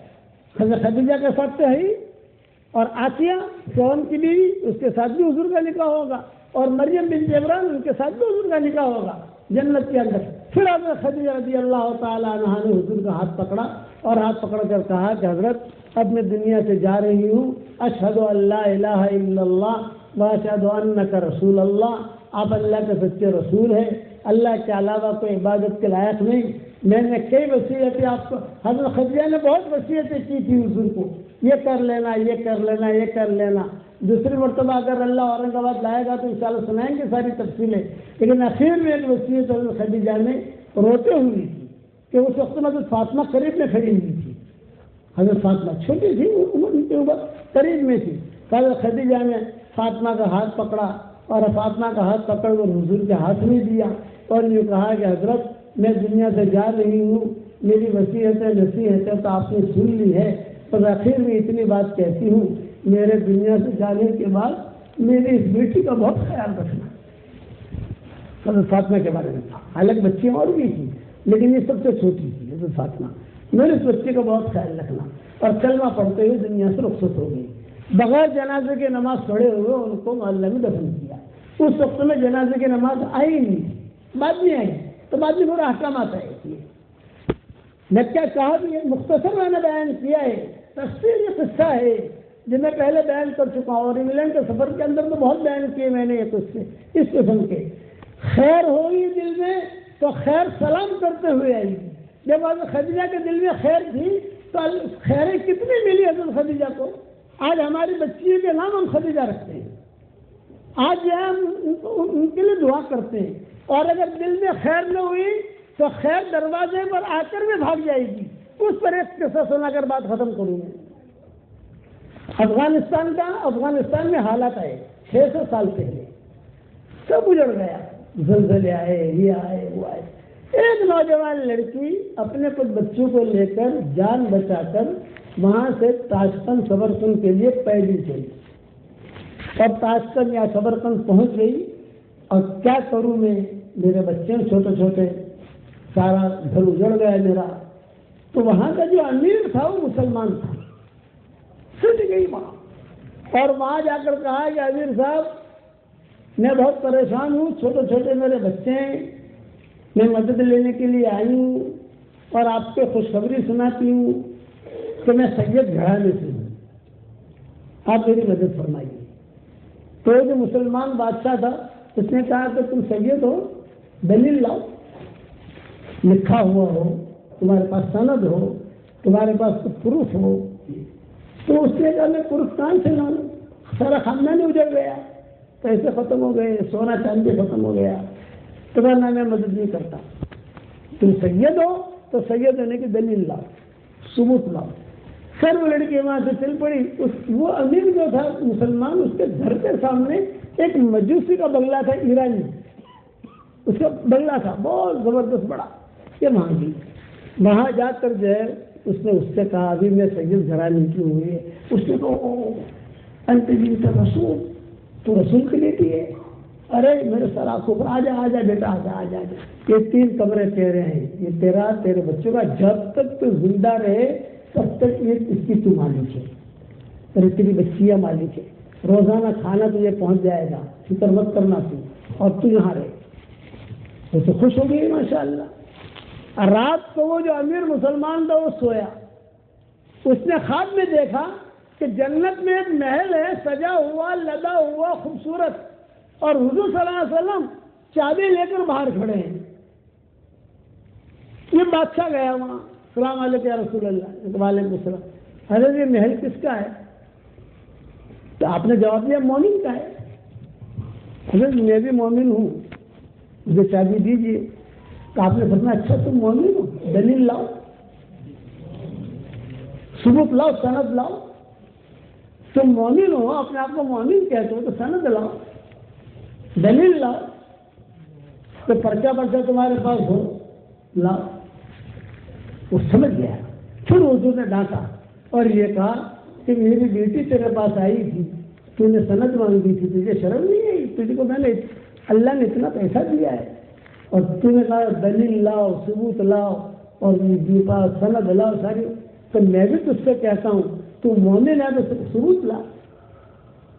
حضرت خدیجہ کے ساتھ تو ہے، اور آسیہ فرعون کی بیوی اس کے ساتھ بھی حضور کا نکاح ہوگا، اور مریم بنت عمران ان کے ساتھ بھی حضور کا نکاح ہوگا جنت کے اندر. پھر حضرت خدیجہ رضی اللہ تعالیٰ عنہا نے حضور کا ہاتھ پکڑا اور ہاتھ پکڑ کر کہا کہ حضرت اب میں دنیا سے جا رہی ہوں، اشہد ان لا الہ الا اللہ واشہد انک رسول اللہ، آپ اللہ کے سچے رسول ہیں، اللہ کے علاوہ کوئی عبادت کے لائق نہیں. میں نے کئی وصیتیں آپ کو، حضرت خدیجہ نے بہت وصیتیں کی تھی حضور کو، یہ کر لینا یہ کر لینا یہ کر لینا. دوسری مرتبہ اگر اللہ اورنگ آباد لائے گا تو انشاءاللہ سنائیں گے ساری تفصیلیں. لیکن آخر میں ایک وصیت حضرت خدیجہ نے روتے ہوئی تھی کہ اس وقت میں حضرت فاطمہ قریب میں کھڑی ہوئی تھی. حضرت فاطمہ چھوٹی تھی، ان کی عمر قریب میں تھی. حضرت خدیجہ نے فاطمہ کا ہاتھ پکڑا اور فاطمہ کا ہاتھ پکڑ کر حضور کے ہاتھ میں دیا اور یہ کہا کہ حضرت میں دنیا سے جا رہی ہوں، میری وصیتیں نصیحتیں تو آپ نے سن لی ہے، پر آخر میں اتنی بات کہتی ہوں، میرے دنیا سے جانے کے بعد میری اس بیٹی کا بہت خیال رکھنا. حضرت فاطمہ کے بارے میں تھا، حالانکہ بچیاں اور بھی تھیں لیکن یہ سب سے چھوٹی تھی حضرت فاطمہ. میرے اس بچے کا بہت خیال رکھنا. اور کلمہ پڑھتے ہوئے دنیا سے رخصت ہو گئی. بغیر جنازے کے نماز پڑھے ہوئے ان کو محلہ میں دفن کیا. اس وقت میں جنازے کی نماز آئی نہیں، بعد میں آئی، تو بعد میں پورا احکامات آئے. میں کیا کہا بھی مختصر میں نے بیان کیا ہے، تفصیل یہ قصہ ہے جو میں پہلے بیان کر چکا ہوں، اور انگلینڈ کے سفر کے اندر تو بہت بیان کیے میں نے یہ قصے اس قسم کے. خیر ہوئی دل میں تو خیر سلام کرتے ہوئے آئی گی. جب حضرت خدیجہ کے دل میں خیر تھی تو خیریں کتنی ملی حضرت خدیجہ کو. آج ہماری بچیوں کے نام ہم خدیجہ رکھتے ہیں، آج یہ ہم ان کے لیے دعا کرتے ہیں. اور اگر دل میں خیر نہ ہوئی تو خیر دروازے پر آ کر میں بھاگ جائے گی. اس پر ایک قصہ سنا کر بات ختم کروں میں. افغانستان میں حالات آئے 600 سال پہلے، سب اجڑ گیا، زلزلے آئے، یہ آئے وہ آئے. ایک نوجوان لڑکی اپنے کچھ بچوں کو لے کر جان بچا کر وہاں سے تاشقند سمرقند کے لیے پیدل چلی. اور تاشقند یا سمرقند پہنچ گئی. اور کیا کروں میں، میرے بچے چھوٹے چھوٹے، سارا گھر اجڑ گیا میرا. تو وہاں کا جو امیر تھا وہ مسلمان تھا. سج گئی وہاں، اور وہاں جا کر کہا کہ امیر صاحب میں بہت پریشان ہوں، چھوٹے چھوٹے میرے بچے ہیں، میں مدد لینے کے لیے آئی ہوں اور آپ کو خوشخبری سناتی ہوں کہ میں سید گھرانے سے ہوں، آپ میری مدد فرمائیے. تو جو مسلمان بادشاہ تھا اس نے کہا کہ تم سید ہو، دلیل لاؤ، لکھا ہوا ہو، تمہارے پاس سند ہو، تمہارے پاس کچھ پروف ہو. تو اس نے کہا میں پروف کہاں سے لاؤں، سارا خاندان ہی اجڑ گیا، پیسے ختم ہو گئے، سونا چاندی ختم ہو گیا، تمہارا میں مدد نہیں کرتا. تم سید ہو تو سید ہونے کی دلیل لاؤ، ثبوت لاؤ. پھر وہ لڑکی وہاں سے چل پڑی. وہ امیر جو تھا مسلمان، اس کے گھر کے سامنے ایک مجوسی کا بنگلہ تھا، ایرانی، اس کا بنگلہ تھا بہت زبردست بڑا. یہ وہاں گئی، وہاں جا کر جو ہے اس نے اس سے کہا ابھی میں سید گھرانے کی ہوئی ہے. اس نے کہا انت جی کا رسول، تو رسول کی بیٹی ہے. ارے میرے سر آنکھوں پر، آ جا بیٹا، آ جا. یہ 3 کمرے تیرے ہیں، یہ تیرا تیرے بچوں کا، جب تک تو زندہ رہے تب تک یہ اس کی تو مالک ہے، تیری بچیاں مالک ہے. روزانہ کھانا تجھے پہنچ جائے گا، فکر مت کرنا تو، اور تو یہاں رہے. وہ تو خوش ہو گئی ماشاء اللہ. رات کو وہ جو امیر مسلمان تھا وہ سویا. اس نے خواب میں دیکھا کہ جنت میں ایک محل ہے، سجا ہوا، لدا ہوا، خوبصورت، اور حضور صلی اللہ علیہ وسلم چابی لے کر باہر کھڑے ہیں. یہ بادشاہ گیا وہاں، السلام علیکم یا رسول اللہ. وعلیکم السلام. حضرت یہ محل کس کا ہے؟ تو آپ نے جواب دیا مومن کا ہے. حضرت میں بھی مومن ہوں، مجھے چابی دیجیے. تو آپ نے فرمایا اچھا تم مومن ہو، دلیل لاؤ، ثبوت لاؤ، سند لاؤ. تم مومن ہو، اپنے آپ کو مومن کہتے ہو تو سند لاؤ، دلیل لاؤ. تو پرچہ تمہارے پاس ہو، لاؤ. وہ سمجھ گیا. پھر حضور نے ڈانٹا اور یہ کہا کہ میری بیٹی تیرے پاس آئی تھی، تو نے سند مانگی تھی، تجھے شرم نہیں آئی؟ تجھے کو میں نے، اللہ نے اتنا پیسہ دیا ہے اور تو نے کہا دلیل لاؤ، ثبوت لاؤ اور سند لاؤ ساری. تو میں بھی تجھ سے کہتا ہوں تو مومن ہے تو ثبوت لا،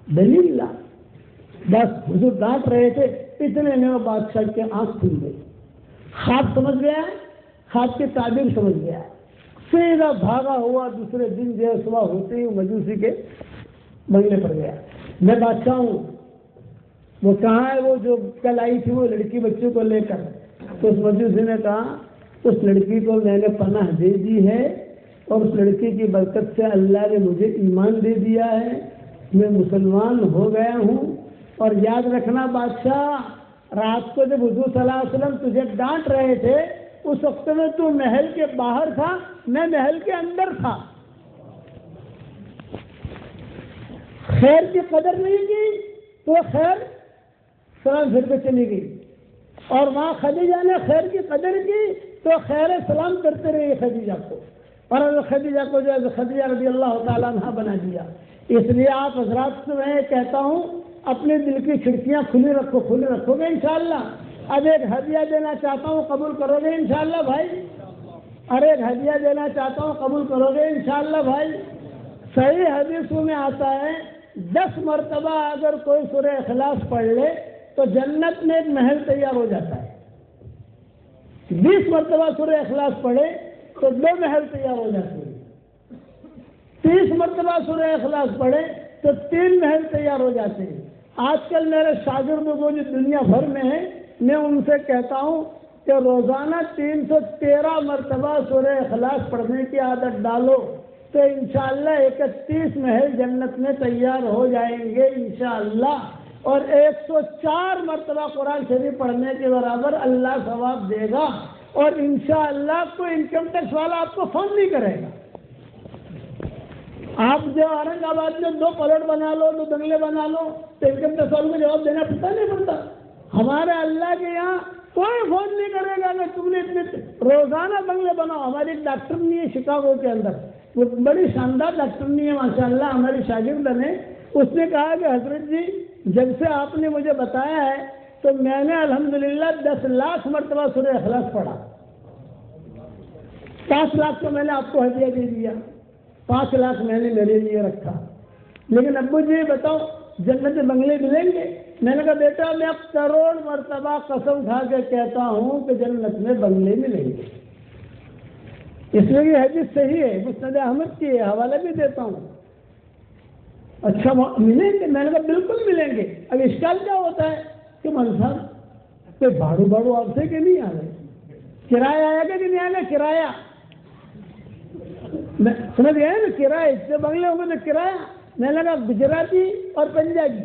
دلیل لا. بس حضور ڈانٹ رہے تھے، اتنے میں وہ بادشاہ کے آنکھ کھل گئی. خواب سمجھ گیا، خواب کی تعبیر سمجھ گیا. سیدھا بھاگا ہوا دوسرے دن جو ہے صبح ہوتے ہی مجوسی کے بنگلے پر گیا. میں بادشاہ ہوں. وہ کہاں ہے؟ وہ جو کل آئی تھی وہ لڑکی بچوں کو لے کر. تو اس مجوسی نے کہا اس لڑکی کو میں نے پناہ دے دی ہے، اور اس لڑکی کی برکت سے اللہ نے مجھے ایمان دے دیا ہے، میں مسلمان ہو گیا ہوں. اور یاد رکھنا بادشاہ، رات کو جب حضور صلی اللہ علیہ وسلم تجھے ڈانٹ رہے تھے اس وقت میں تو محل کے باہر تھا، میں محل کے اندر تھا. خیر کی قدر نہیں کی تو خیر سلام پھر کے چلی گئی. اور وہاں خدیجہ نے خیر کی قدر کی تو خیر سلام کرتے رہے خدیجہ کو، اور خدیجہ کو جو ہے خدیجہ رضی اللہ تعالیٰ عنہ بنا دیا. اس لیے آپ حضرات سے میں کہتا ہوں اپنے دل کی کھڑکیاں کھلی رکھو گے انشاءاللہ. اب ایک ہدیہ دینا چاہتا ہوں، قبول کرو گے انشاءاللہ بھائی؟ اور ایک ہدیہ دینا چاہتا ہوں، قبول کرو گے انشاءاللہ بھائی؟ صحیح حدیثوں میں آتا ہے 10 مرتبہ اگر کوئی سورہ اخلاص پڑھ لے تو جنت میں ایک محل تیار ہو جاتا ہے، 20 مرتبہ سورہ اخلاص پڑھے تو 2 محل تیار ہو جاتے ہیں، 30 مرتبہ سورہ اخلاص پڑھے تو 3 محل تیار ہو جاتے ہیں۔ آج کل میرے شاگردوں کو جو دنیا بھر میں ہے، میں ان سے کہتا ہوں کہ روزانہ 313 مرتبہ سورہ اخلاص پڑھنے کی عادت ڈالو تو انشاءاللہ 31 محل جنت میں تیار ہو جائیں گے انشاءاللہ، اور 104 مرتبہ قرآن شریف پڑھنے کے برابر اللہ ثواب دے گا، اور انشاءاللہ کوئی انکم ٹیکس والا آپ کو فون نہیں کرے گا۔ آپ جو اورنگ آباد میں 2 پلاٹ بنا لو، 2 بنگلے بنا لو تو انکم ٹیکس والوں کو جواب دینا پڑتا نہیں پڑتا؟ ہمارے اللہ کے یہاں کوئی فون نہیں کرے گا کہ تم نے اتنے روزانہ بنگلے بناؤ۔ ہماری ایک ڈاکٹرنی ہے شکاگو کے اندر، وہ بڑی شاندار ڈاکٹرنی ہے ماشاءاللہ، ہماری شاگرد نے، اس نے کہا کہ حضرت جی جب سے آپ نے مجھے بتایا ہے تو میں نے الحمدللہ 10 لاکھ مرتبہ سورہ اخلاص پڑھا، 5 لاکھ تو میں نے آپ کو ہدیہ دے دیا، 5 لاکھ میں نے میرے لیے رکھا۔ لیکن ابو جی بتاؤ جنت بنگلے ملیں گے؟ میں نے کہا بیٹا میں اب کروڑ مرتبہ قسم کھا کے کہتا ہوں کہ جنت میں بنگلے ملیں گے، اس لیے یہ حدیث صحیح ہے، مسند احمد کی ہے، حوالہ بھی دیتا ہوں۔ اچھا ملیں گے؟ میں نے کہا بالکل ملیں گے۔ اب اشکال کیا ہوتا ہے کہ مولوی صاحب کوئی بھاڑو آپ سے کہ نہیں آ رہے، کرایہ آیا کہ نہیں آیا؟ کرایہ سمجھ گئے نا، کرایہ اتنے بنگلے ہوں گے تو کرایہ۔ میں نے کہا گجراتی اور پنجابی،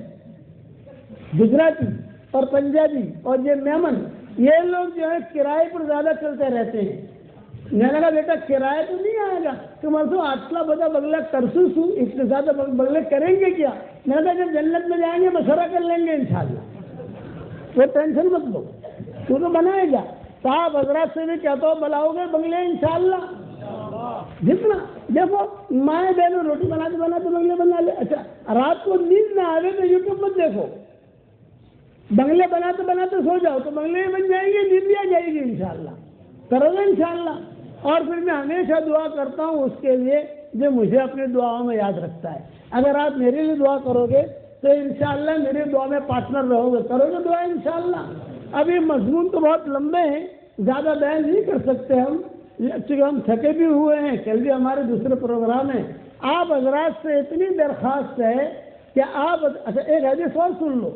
گجراتی اور پنجابی اور یہ میمن، یہ لوگ جو ہے کرائے پر زیادہ چلتے رہتے ہیں۔ میں نے کہا بیٹا کرایہ تو نہیں آئے گا، تو مرسو آٹلا بڑا بنگلہ کرسوس ہوں، اس سے زیادہ بنگلے کریں گے کیا؟ میں نے کہا جب جنت میں جائیں گے مشورہ کر لیں گے انشاءاللہ، وہ ٹینشن مت لو، تو بنائے گا۔ صاحب حضرات سے بھی کہتا ہوں بناؤ گے بنگلے انشاءاللہ، جتنا دیکھو مائیں بہنوں روٹی بناتے بناتے بنگلے بنا لے۔ اچھا رات کو نیند نہ آئے تو یوٹیوب مت دیکھو، بنگلے بناتے بناتے سو جاؤ تو بنگلے بن جائیں گے، نیند بھی آ جائے گی انشاءاللہ، کرو گے انشاءاللہ۔ اور پھر میں ہمیشہ دعا کرتا ہوں اس کے لیے جو مجھے اپنی دعاؤں میں یاد رکھتا ہے۔ اگر آپ میرے لیے دعا کرو گے تو انشاءاللہ میری دعا میں پارٹنر رہو گے، کرو گے دعا انشاءاللہ۔ ابھی مضمون تو بہت لمبے ہیں، زیادہ بیان نہیں کر سکتے ہم، چونکہ ہم تھکے بھی ہوئے ہیں، کل بھی ہمارے دوسرے پروگرام ہیں۔ آپ حضرات سے اتنی درخواست ہے کہ آپ اچھا ایک حدیث اور سن لو۔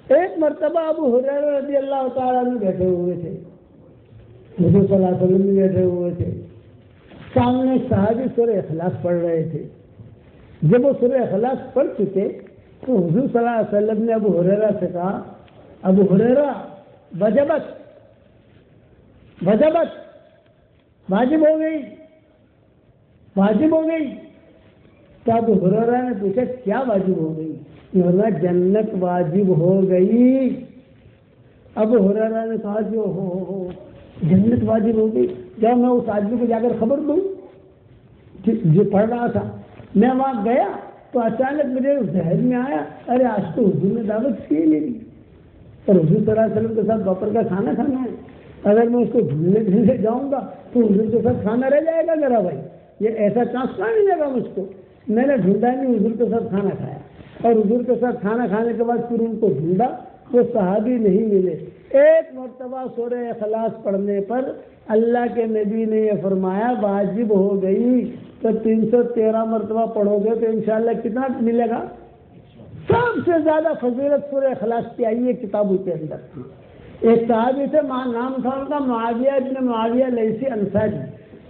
ایک مرتبہ ابو ہریرہ رضی اللہ تعالیٰ عنہ بیٹھے ہوئے تھے، حضور صلی اللہ علیہ وسلم بھی بیٹھے ہوئے تھے، سامنے صحابی سورہ اخلاص پڑھ رہے تھے۔ جب وہ سورہ اخلاص پڑھ چکے تو حضور صلی اللہ علیہ وسلم نے ابو ہریرہ سے کہا ابو ہریرہ وجبت وجبت، واجب ہو گئی، واجب ہو گئی۔ تو ابو ہریرہ نے پوچھا کیا واجب ہو گئی؟ جنت واجب ہو گئی۔ ابو ہریرہ نے کہا جو ہو جنت واجب ہو گئی، جب میں اس آدمی کو جا کر خبر دوں جو پڑھ رہا تھا۔ میں وہاں گیا تو اچانک مجھے ذہن میں آیا ارے آج تو حضور نے دعوت کی میری، اور حضور صلی اللہ علیہ وسلم کے ساتھ دوپہر کا کھانا کھانا ہے، اگر میں اس کو ڈھونڈنے جاؤں گا تو حضور کے ساتھ کھانا رہ جائے گا میرا بھائی، یہ ایسا چانس کہاں ملے گا مجھ کو۔ میں نے ڈھونڈا نہیں، حضور کے ساتھ کھانا کھایا، اور حضور کے ساتھ کھانا کھانے کے بعد پھر ان کو ڈھونڈا، وہ صحابی نہیں ملے۔ ایک مرتبہ سورہ اخلاص پڑھنے پر اللہ کے نبی نے یہ فرمایا واجب ہو گئی، تو 313 مرتبہ پڑھو گے تو انشاءاللہ کتنا ملے گا؟ سب سے زیادہ فضیلت سورہ اخلاص کی آئی ہے کتابوں کے اندر۔ ایک صحابی تھے، نام تھا ان کا معاویہ ابن معاویہ لیثی انصاری،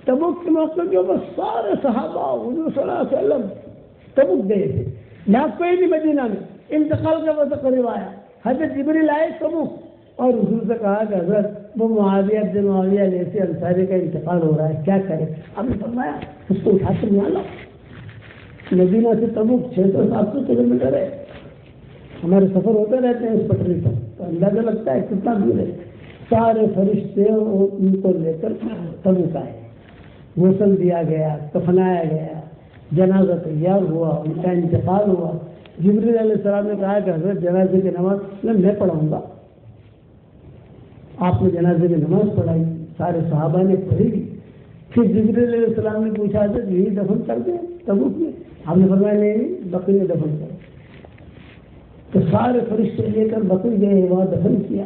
تبوک کے موقع کے اوپر سارے صحابہ حضور صلی اللہ علیہ وسلم تبوک گئے تھے، یہاں کوئی نہیں مدینہ میں، انتقال کا وقت قریب آیا، حضرت جبریل آئے تبوک، اور حضور سے کہا کہ حضرت وہ معاویہ ابن معاویہ لیثی انصاری کا انتقال ہو رہا ہے، کیا کرے؟ آپ نے فرمایا اس کو اٹھا کر نہ لاؤ۔ مدینہ سے تبوک 600-700 کلومیٹر ہے، ہمارے سفر ہوتے رہتے ہیں اس پٹری پر، تو اندازہ لگتا ہے کتنا دور ہے۔ سارے فرشتے ان کو لے کر تبوک آئے، غسل دیا گیا، کفنایا گیا، جنازہ تیار ہوا، ان کا انتقال ہوا۔ جبریل علیہ السلام نے کہا کہ حضرت جنازے کی نماز میں پڑھاؤں گا۔ آپ نے جنازے کی نماز پڑھائی، سارے صحابہ نے پڑھی، پھر جبریل علیہ السلام نے پوچھا تھا یہی دفن کر دیں تبوک میں؟ آپ نے فرمایا نہیں، بقیع میں دفن کرو۔ تو سارے فرشتے لے کر بقیع گئے، وہاں دفن کیا۔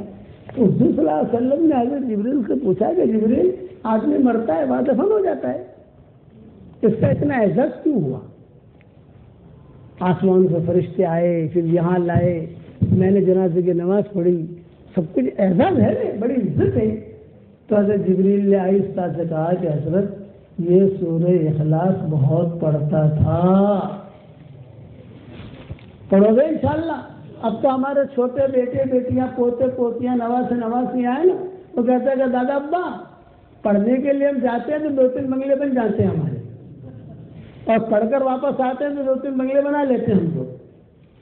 تو حضور صلی اللہ علیہ وسلم نے حضرت جبریل سے پوچھا کہ جبریل، آدمی مرتا ہے وہاں دفن ہو جاتا ہے، اس کا اتنا اعزاز کیوں ہوا؟ آسمان سے فرشتے آئے، پھر یہاں لائے، میں نے جنازے کی نماز پڑھی، سب کچھ اعزاز ہے، بڑی عزت ہے۔ تو حضرت جبریل نے آہستہ سے کہا کہ حضرت یہ سورہ اخلاص بہت پڑھتا تھا، پڑھو گے انشاءاللہ؟ اب تو ہمارے چھوٹے بیٹے بیٹیاں پوتے پوتیاں نواز سے نواز آئے نا، وہ کہتے ہیں کہ دادا ابا پڑھنے کے لیے ہم جاتے ہیں تو 2-3 بنگلے بن جاتے ہیں ہمارے، اور پڑھ کر واپس آتے ہیں تو 2-3 بنگلے بنا لیتے ہیں ہم لوگ۔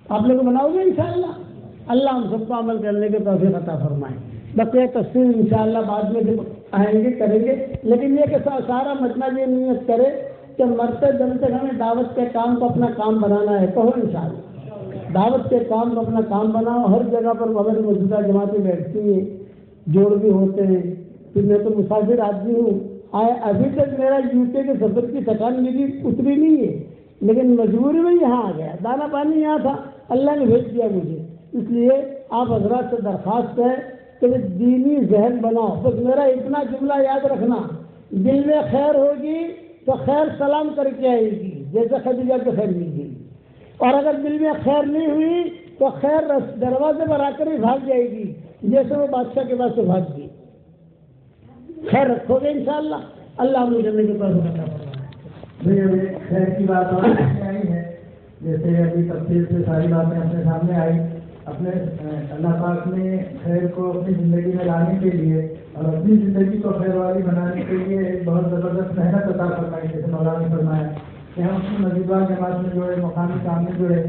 آپ لوگ بناؤ گے انشاءاللہ؟ اللہ ہم سب کو عمل کرنے کے توفیق عطا فرمائے۔ بقیہ تفصیل انشاءاللہ بعد میں آئیں گے، کریں گے، لیکن یہ کہ سارا مطلب یہ نیت کرے کہ مرتے دم تک ہمیں دعوت کے کام کو اپنا کام بنانا ہے۔ کہو انشاءاللہ دعوت کے کام کو اپنا کام بناؤ۔ ہر جگہ پر ہماری موجودہ جماعتیں بیٹھتی ہیں، جوڑ بھی ہوتے ہیں، پھر میں تو مسافر آدمی ہوں، ابھی تک میرا یوکے کے سفر کی تھکان میری اتری نہیں ہے، لیکن مجبوری میں یہاں آ گیا، دانا پانی یہاں تھا، اللہ نے بھیج دیا مجھے۔ اس لیے آپ حضرات سے درخواست ہے کہ دینی ذہن بناؤ۔ بس میرا اتنا جملہ یاد رکھنا، دل میں خیر ہوگی تو خیر سلام کر کے آئے گی، جیسے خدیجہ کو خیر مل گئی، اور اگر دل میں خیر نہیں ہوئی تو خیر دروازے پر آ کر ہی بھاگ جائے گی، جیسے وہ بادشاہ کے پاس سے بھاگ گئی۔ خیر رکھو گے انشاءاللہ، اللہ ہم کرنے کے پاس بتا خیر کی بات اور آئی ہے، جیسے ابھی تفصیل سے ساری باتیں اپنے سامنے آئی۔ اپنے اللہ پاک نے خیر کو اپنی زندگی میں لانے کے لیے اور اپنی زندگی کو خیر والی بنانے کے لیے ایک بہت زبردست محنت عطا فرمائی، جیسے مولانا نے فرمایا کہ ہم اپنی مزیدار جماعت میں جڑے، مقامی کام میں جڑے،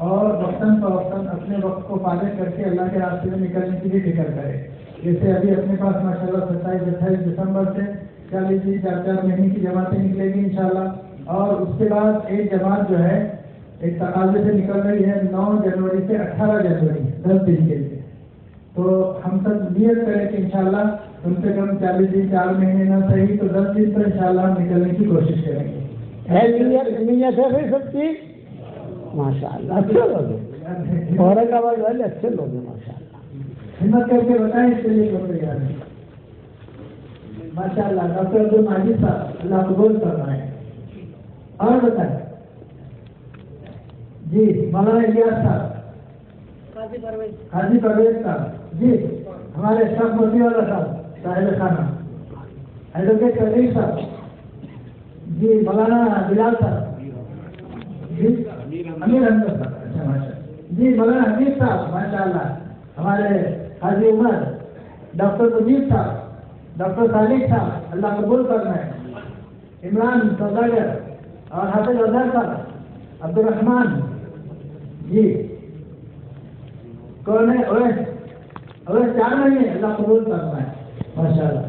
اور وقتاً فوقتاً اپنے وقت کو فارغ کر کے اللہ کے راستے میں نکلنے کی بھی فکر کرے۔ جیسے ابھی اپنے پاس ماشاءاللہ 27-28 دسمبر سے 40 مہینے کی جماعتیں نکلے گی انشاءاللہ، اور اس کے بعد ایک جماعت جو ہے ایک تقاضے سے نکل رہی ہے 9 جنوری سے 18 جنوری 10 دن کے لیے۔ تو ہم سب نیت کریں کہ انشاءاللہ کم سے کم 40 دن 4 مہینے نہ صحیح تو 10 دن پر انشاءاللہ ہم نکلنے کی کوشش کریں گے۔ نیت ہے سب کی ماشاءاللہ، اچھے لوگ ہیں، اورنگ آباد والے اچھے لوگ ہیں ماشاءاللہ، ہمت کر کے بتائیں، اس کے لیے کب تیار ہیں ماشاءاللہ۔ ڈاکٹر عبد الماجد صاحب اللہ قبول کر رہے ہیں، اور بتائیں جی مولانا الیاس صاحب، حاجی پرویز صاحب، جی ہمارے اشرف موتی والا صاحب صاحب خانہ، ایڈوکیٹ کبیر صاحب، جی مولانا بلال صاحب، جی امیر احمد صاحب، اچھا ماشاء اللہ، جی مولانا حمید صاحب ماشاءاللہ، ہمارے حاجی عمر، ڈاکٹر مجید صاحب، ڈاکٹر صالح صاحب اللہ قبول کرنا ہے، عمران سوداگر اور حافظ اظہر صاحب، عبد الرحمان، جی کون ہے اویس 4 مہینے اللہ قبول کرنا ہے ماشاءاللہ،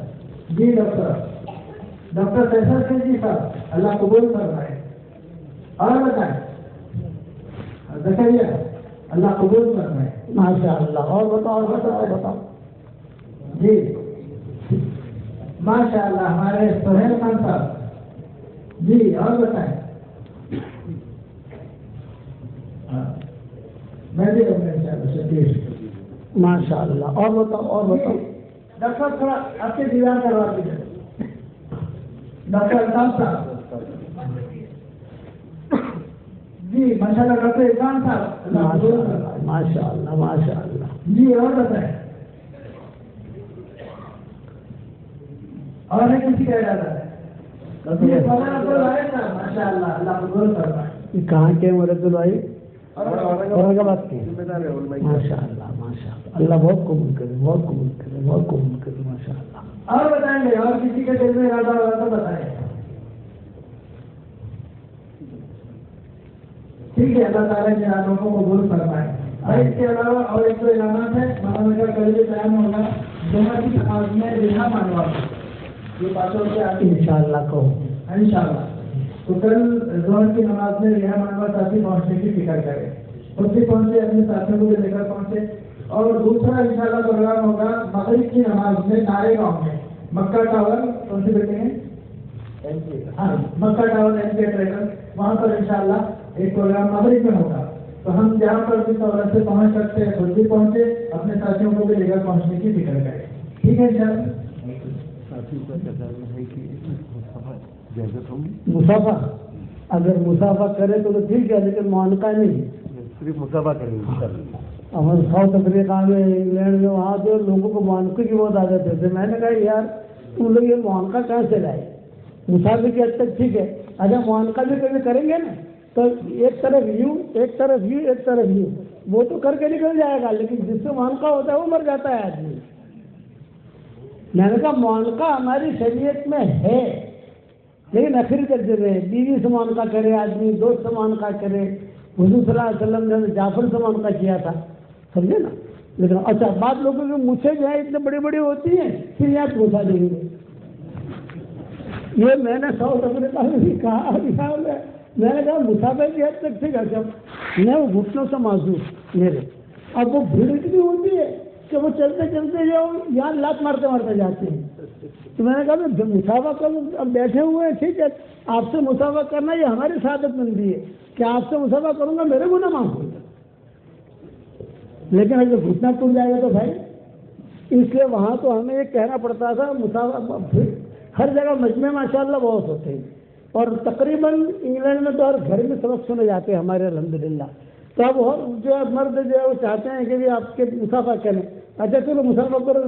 جی ڈاکٹر فیصل سنگھ جی صاحب اللہ قبول کرنا ہے، اور بتائیں زکریا اللہ قبول کرنا ہے ماشاءاللہ، اور بتاؤ جی ماشاءاللہ، ہمارے سہیل خان صاحب، جی اور بتائیں میں بھی کروں گا انشاءاللہ، شکریہ ماشاءاللہ، اور بتاؤ ڈاکٹر تھوڑا آپ کے دیدار کروا دیجیے، ڈاکٹر الطاف صاحب، جی ماشاءاللہ، ڈاکٹر عرفان صاحب ماشاءاللہ، جی اور بتائیں، اور نہیں کسی کا ارادہ ہے، ماشاء اللہ اللہ قبول فرمائے۔ کہاں کے مرد بھائی؟ اورنگ آباد کے، ماشاء اللہ، اللہ بہت قبول کرے، بہت قبول کرے ماشاء اللہ۔ اور بتائیں گے، اور کسی کے دل میں ارادہ ہوگا تو بتائیں، ٹھیک ہے، اللہ تعالیٰ کے آدھوں کو قبول فرمائے۔ اور اس کے علاوہ اور ایک دو علامات ہے، مولانا کا کل بھی بیان ہوگا، جمعہ کی نماز میں رہا مانوا یہ باتوں سے آپ انشاءاللہ کہو، انشاءاللہ۔ تو کل ظہر کی نماز میں رہا مانوا ساتھی پہنچنے کی فکر کرے، خود بھی پہنچے، اپنے ساتھیوں کو بھی لے کر پہنچے۔ اور دوسرا انشاءاللہ پروگرام ہوگا مغرب کی نماز میں نارے گاؤں میں، مکہ ٹاور کون سی بلڈنگ ہے؟ ہاں مکہ ٹاور این کے ٹریول، وہاں پر انشاءاللہ ایک پروگرام مغرب میں ہوگا، تو ہم جہاں پر بھی سہولت سے پہنچ سکتے ہیں خود بھی پہنچے، اپنے ساتھیوں کو بھی لے کر پہنچنے کی فکر کریں، ٹھیک ہے انشاءاللہ۔ مسافہ اگر مسافہ کرے تو ٹھیک ہے، لیکن معانقہ نہیں، صرف مسافہ کریں گے۔ ہم ساؤتھ افریقہ میں، انگلینڈ میں، وہاں جو لوگوں کو معانقے کی بہت عادت ہے، میں نے کہا یار تم لوگ یہ معانقہ کہاں سے لائے؟ مسافر کی حد تک ٹھیک ہے، اگر معانقہ بھی کبھی کریں گے نا تو ایک طرف یوں ایک طرف یوں ایک طرف یوں، وہ تو کر کے نکل جائے گا، لیکن جس سے معانقہ ہوتا ہے وہ مر جاتا ہے آدمی۔ میں نے کہا معانقہ ہماری شریعت میں ہے، لیکن آخری درجے میں بیوی سے معانقہ کرے آدمی، دوست سے معانقہ کرے، حضور صلی اللہ علیہ وسلم نے جعفر سے معانقہ کیا تھا، سمجھے نا۔ لیکن اچھا بعض لوگوں کی مجھے جو ہے اتنے بڑی بڑی ہوتی ہیں، پھر یہاں پوچھا دیں گے۔ یہ میں نے ساؤتھ افریقہ میں بھی کہا، میں نے کہا مسافر کی حد تک ٹھیک ہے، جب میں وہ گھٹنوں سے معذور میرے، اب وہ بھیڑ اتنی ہوتی ہے کہ وہ چلتے چلتے جو یہاں لات مارتے مارتے جاتے ہیں، تو میں نے کہا جب مسافہ کروں، اب بیٹھے ہوئے ہیں ٹھیک ہے، آپ سے مسافہ کرنا یہ ہماری سعادت مندی ہے کہ آپ سے مسافہ کروں گا میرے گناہ معاف ہوں گے، لیکن اگر گھٹنا ٹوٹ جائے گا تو بھائی، اس لیے وہاں تو ہمیں یہ کہنا پڑتا تھا مسافہ، ہر جگہ مجمع ماشاءاللہ بہت ہوتے ہیں، اور تقریباً انگلینڈ میں تو ہر گھر میں سبق سنے جاتے ہیں ہمارے الحمدللہ، تو اب جو مرد جو ہے وہ چاہتے ہیں کہ آپ کے مسافہ کریں، اچھا چلو مسافہ کرو،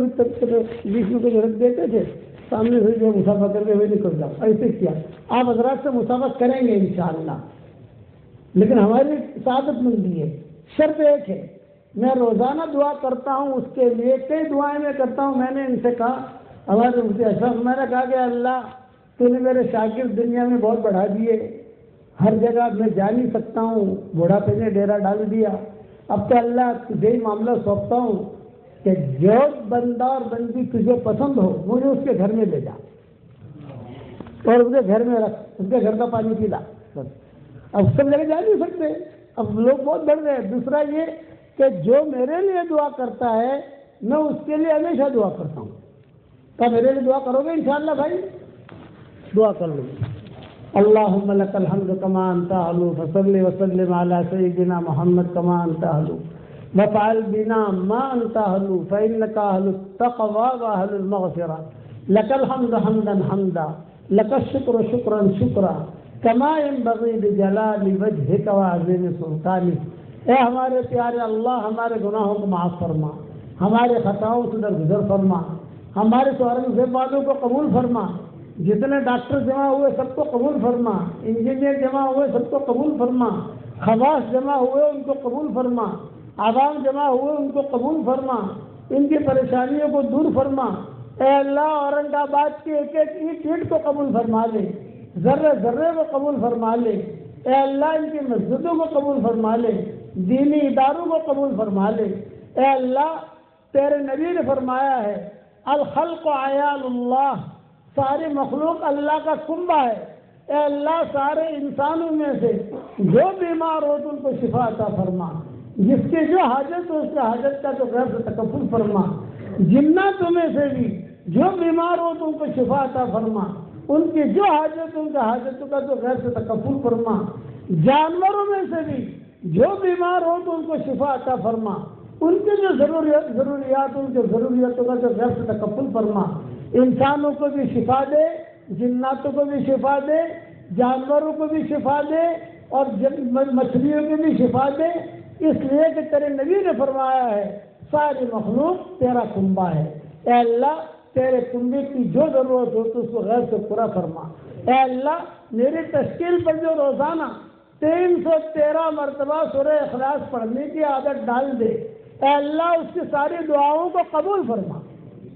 بیچ میں کچھ رکھ دیتے تھے، سامنے سے جو مسافہ کر کے ہوئے نکل جاؤ، ایسے کیا آپ حضرات سے مسافہ کریں گے انشاءاللہ، لیکن ہماری سعادت مندی ہے، شرط ایک ہے، میں روزانہ دعا کرتا ہوں اس کے لیے، کئی دعائیں میں کرتا ہوں، میں نے ان سے کہا ہمارے مفتی اشرف، میں نے کہا کہ اللہ تو نے میرے شاگرد دنیا میں بہت بڑھا دیے، ہر جگہ میں جا نہیں سکتا ہوں، بوڑھاپے نے ڈیرا ڈال دیا، اب تو اللہ تجھے ہی معاملہ سونپتا ہوں کہ جو بندہ اور بندی تجھے پسند ہو مجھے اس کے گھر میں لے جا اور اس کے گھر میں رکھ، اس کے گھر کا پانی پلا، اب سب جگہ جا نہیں سکتے، اب لوگ بہت بڑھ گئے۔ دوسرا یہ کہ جو میرے لیے دعا کرتا ہے میں اس کے لیے ہمیشہ دعا کرتا ہوں، تو میرے لیے دعا کرو گے انشاءاللہ بھائی؟ دعا کر لو گے۔ اللہم لک الحمد کما انت اہل فصلی وسلم علی سیدنا محمد کما انت اہل وفعل بنا ما انت اہل فانک اہل التقوی واہل المغفرہ، لک الحمد حمدا حمدا، لک الشکر شکرا شکرا، کما ينبغی بجلال وجہک وعظیم سلطانک۔ اے ہمارے پیارے اللہ، ہمارے گناہوں کو معاف فرما، ہمارے خطاؤں سے درگزر فرما، ہمارے اورنگزیب والوں کو قبول فرما، جتنے ڈاکٹر جمع ہوئے سب کو قبول فرما، انجینئر جمع ہوئے سب کو قبول فرما، خواص جمع ہوئے ان کو قبول فرما، عوام جمع ہوئے ان کو قبول فرما، ان کی پریشانیوں کو دور فرما۔ اے اللہ اورنگ آباد کے ایک ایک اینٹ اینٹ کو قبول فرما لے، ذرے ذرے کو قبول فرما لے، اے اللہ ان کی مسجدوں کو قبول فرما لے، دینی اداروں کو قبول فرما لے۔ اے اللہ تیرے نبی نے فرمایا ہے الخلق عیال اللہ، ساری مخلوق اللہ کا کنبہ ہے، اے اللہ سارے انسانوں میں سے جو بیمار ہو تو ان کو شفا عطا فرما، جس کی جو حاجت ہو اس کی حاجت کا تو غیر سے تکفل فرما، جناتوں میں سے بھی جو بیمار ہو تو ان کو شفا عطا فرما، ان کی جو حاجت ان کا حاجتوں کا تو غیر سے تکفل فرما، جانوروں میں سے بھی جو بیمار ہو تو ان کو شفا عطا فرما، ان کی جو ضروریات ان کے ضروریاتوں کا جو غیر سے تکفل فرما، انسانوں کو بھی شفا دے، جناتوں کو بھی شفا دے، جانوروں کو بھی شفا دے، اور مچھلیوں کو بھی شفا دے، اس لیے کہ تیرے نبی نے فرمایا ہے ساری مخلوق تیرا کنبہ ہے۔ اے اللہ تیرے کنبے کی جو ضرورت ہو تو اس کو غیر سے پورا فرما۔ اے اللہ میری تشکیل پر جو روزانہ 313 مرتبہ سورہ اخلاص پڑھنے کی عادت ڈال دے، اے اللہ اس کی ساری دعاؤں کو قبول فرما،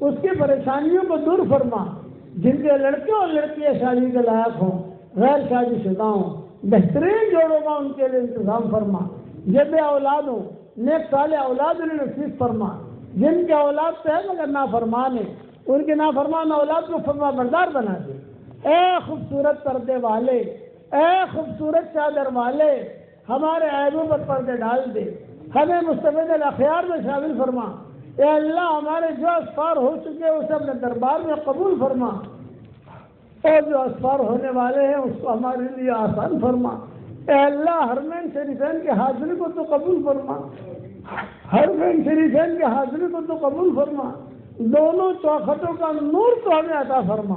اس کی پریشانیوں کو دور فرما، جن کے لڑکے اور لڑکیاں شادی کے لائق ہوں، غیر شادی شدہ ہوں، بہترین جوڑوں کا ان کے لیے انتظام فرما، جب اولاد ہوں نیک صالح اولاد انہیں نصیب فرما، جن کے اولاد سے ہے مگر نافرمان ہیں ان کے نافرمان اولاد کو فرما بردار بنا دے۔ اے خوبصورت پردے والے، اے خوبصورت چادر والے، ہمارے عیبوں پر پردے ڈال دے، ہمیں مستفید الاخیار میں شامل فرما۔ اے اللہ ہمارے جو اسفار ہو چکے اسے اپنے دربار میں قبول فرما۔ اور جو اسفار ہونے والے ہیں اس کو ہمارے لیے آسان فرما۔ اے اللہ حرمین شریفین کی حاضری کو تو قبول فرما، حرمین شریفین کی حاضری کو تو قبول فرما، دونوں چوکھٹوں کا نور تو ہمیں عطا فرما،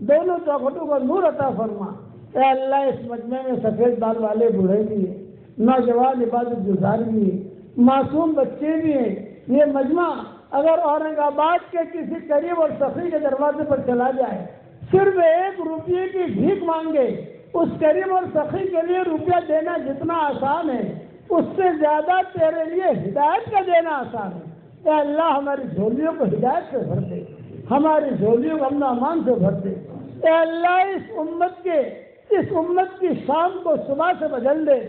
دونوں چوکھٹوں کا نور عطا فرما۔ اے اللہ اس مجمع میں سفید بال والے بوڑھے بھی ہیں، نوجوان عبادت گزار بھی ہیں، معصوم بچے بھی ہیں۔ یہ مجمع اگر اورنگ آباد کے کسی قریب اور سخی کے دروازے پر چلا جائے، صرف 1 روپے کی بھیک مانگے، اس قریب اور سخی کے لیے روپیہ دینا جتنا آسان ہے اس سے زیادہ تیرے لیے ہدایت کا دینا آسان ہے۔ اے اللہ ہماری جھولیوں کو ہدایت سے بھر دے، ہماری جھولیوں کو امن و امان سے بھر دے۔ اے اللہ اس امت کی شام کو صبح سے بدل دے،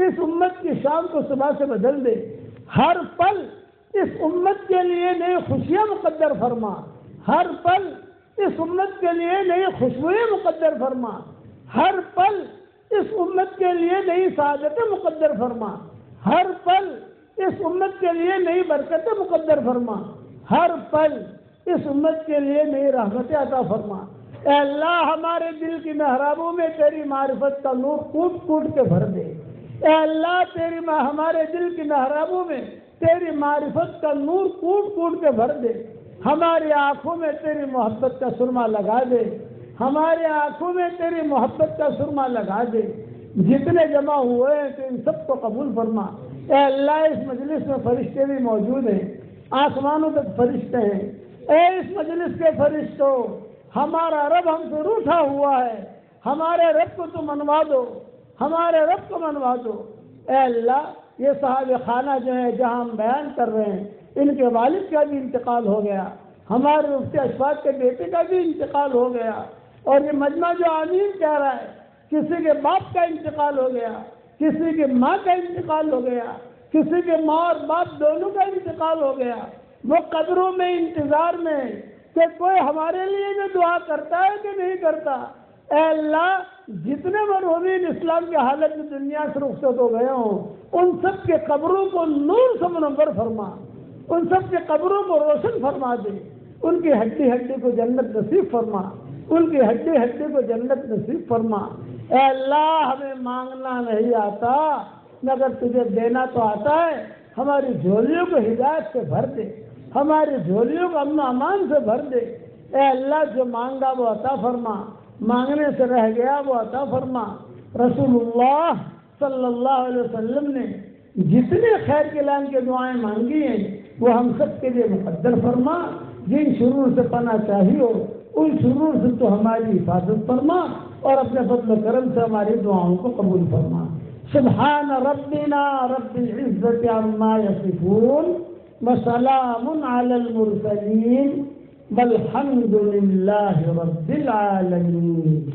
اس امت کی شام کو صبح سے بدل دے۔ ہر پل اس امت کے لیے نئی خوشیاں مقدر فرما، ہر پل اس امت کے لیے نئی خوشبوئیں مقدر فرما، ہر پل اس امت کے لیے نئی سعادتیں مقدر فرما، ہر پل اس امت کے لیے نئی برکتیں مقدر فرما، ہر پل اس امت کے لیے نئی رحمتیں عطا فرما۔ اے اللہ ہمارے دل کی محرابوں میں تیری معرفت کا نور کوٹ کوٹ کے بھر دے۔ اے اللہ ہمارے دل کی محرابوں میں تیری معرفت کا نور کوٹ کوٹ کے بھر دے، ہماری آنکھوں میں تیری محبت کا سرما لگا دے، ہمارے آنکھوں میں تیری محبت کا سرما لگا دے۔ جتنے جمع ہوئے ہیں تو ان سب کو قبول فرما۔ اے اللہ اس مجلس میں فرشتے بھی موجود ہیں، آسمانوں تک فرشتے ہیں۔ اے اس مجلس کے فرشتوں، ہمارا رب ہم سے روٹھا ہوا ہے، ہمارے رب کو تو منوا دو، ہمارے رب کو منوا دو۔ اے اللہ یہ صاحب خانہ جو ہے جہاں ہم بیان کر رہے ہیں، ان کے والد کا بھی انتقال ہو گیا، ہمارے مفتی اشفاق کے بیٹے کا بھی انتقال ہو گیا، اور یہ مجمع جو آمین کہہ رہا ہے، کسی کے باپ کا انتقال ہو گیا، کسی کے ماں کا انتقال ہو گیا، کسی کے ماں اور باپ دونوں کا انتقال ہو گیا۔ وہ قبروں میں انتظار میں کہ کوئی ہمارے لیے بھی دعا کرتا ہے کہ نہیں کرتا۔ اے اللہ جتنے مرحومین اسلام کی حالت میں دنیا سے رخصت ہو گئے ہوں، ان سب کے قبروں کو نور سے منور فرما، ان سب کے قبروں کو روشن فرما دے، ان کی ہڈی ہڈی کو جنت نصیب فرما، ان کی ہڈی ہڈی کو جنت نصیب فرما۔ اے اللہ ہمیں مانگنا نہیں آتا مگر تجھے دینا تو آتا ہے، ہماری جھولیوں کو ہدایت سے بھر دے، ہماری جھولیوں کو امن و امان سے بھر دے۔ اے اللہ جو مانگا وہ عطا فرما، مانگنے سے رہ گیا وہ عطا فرما۔ رسول اللہ صلی اللہ علیہ وسلم نے جتنے خیر کے لائن کے دعائیں مانگی ہیں وہ ہم سب کے لیے مقدر فرما۔ جن شرور سے پناہ چاہیے ہو ان شرور سے تو ہماری حفاظت فرما، اور اپنے فضل و کرم سے ہماری دعاؤں کو قبول فرما۔ سبحان ربنا رب العزت عما یصفون وسلام علی المرسلین والحمد للہ رب العالمین۔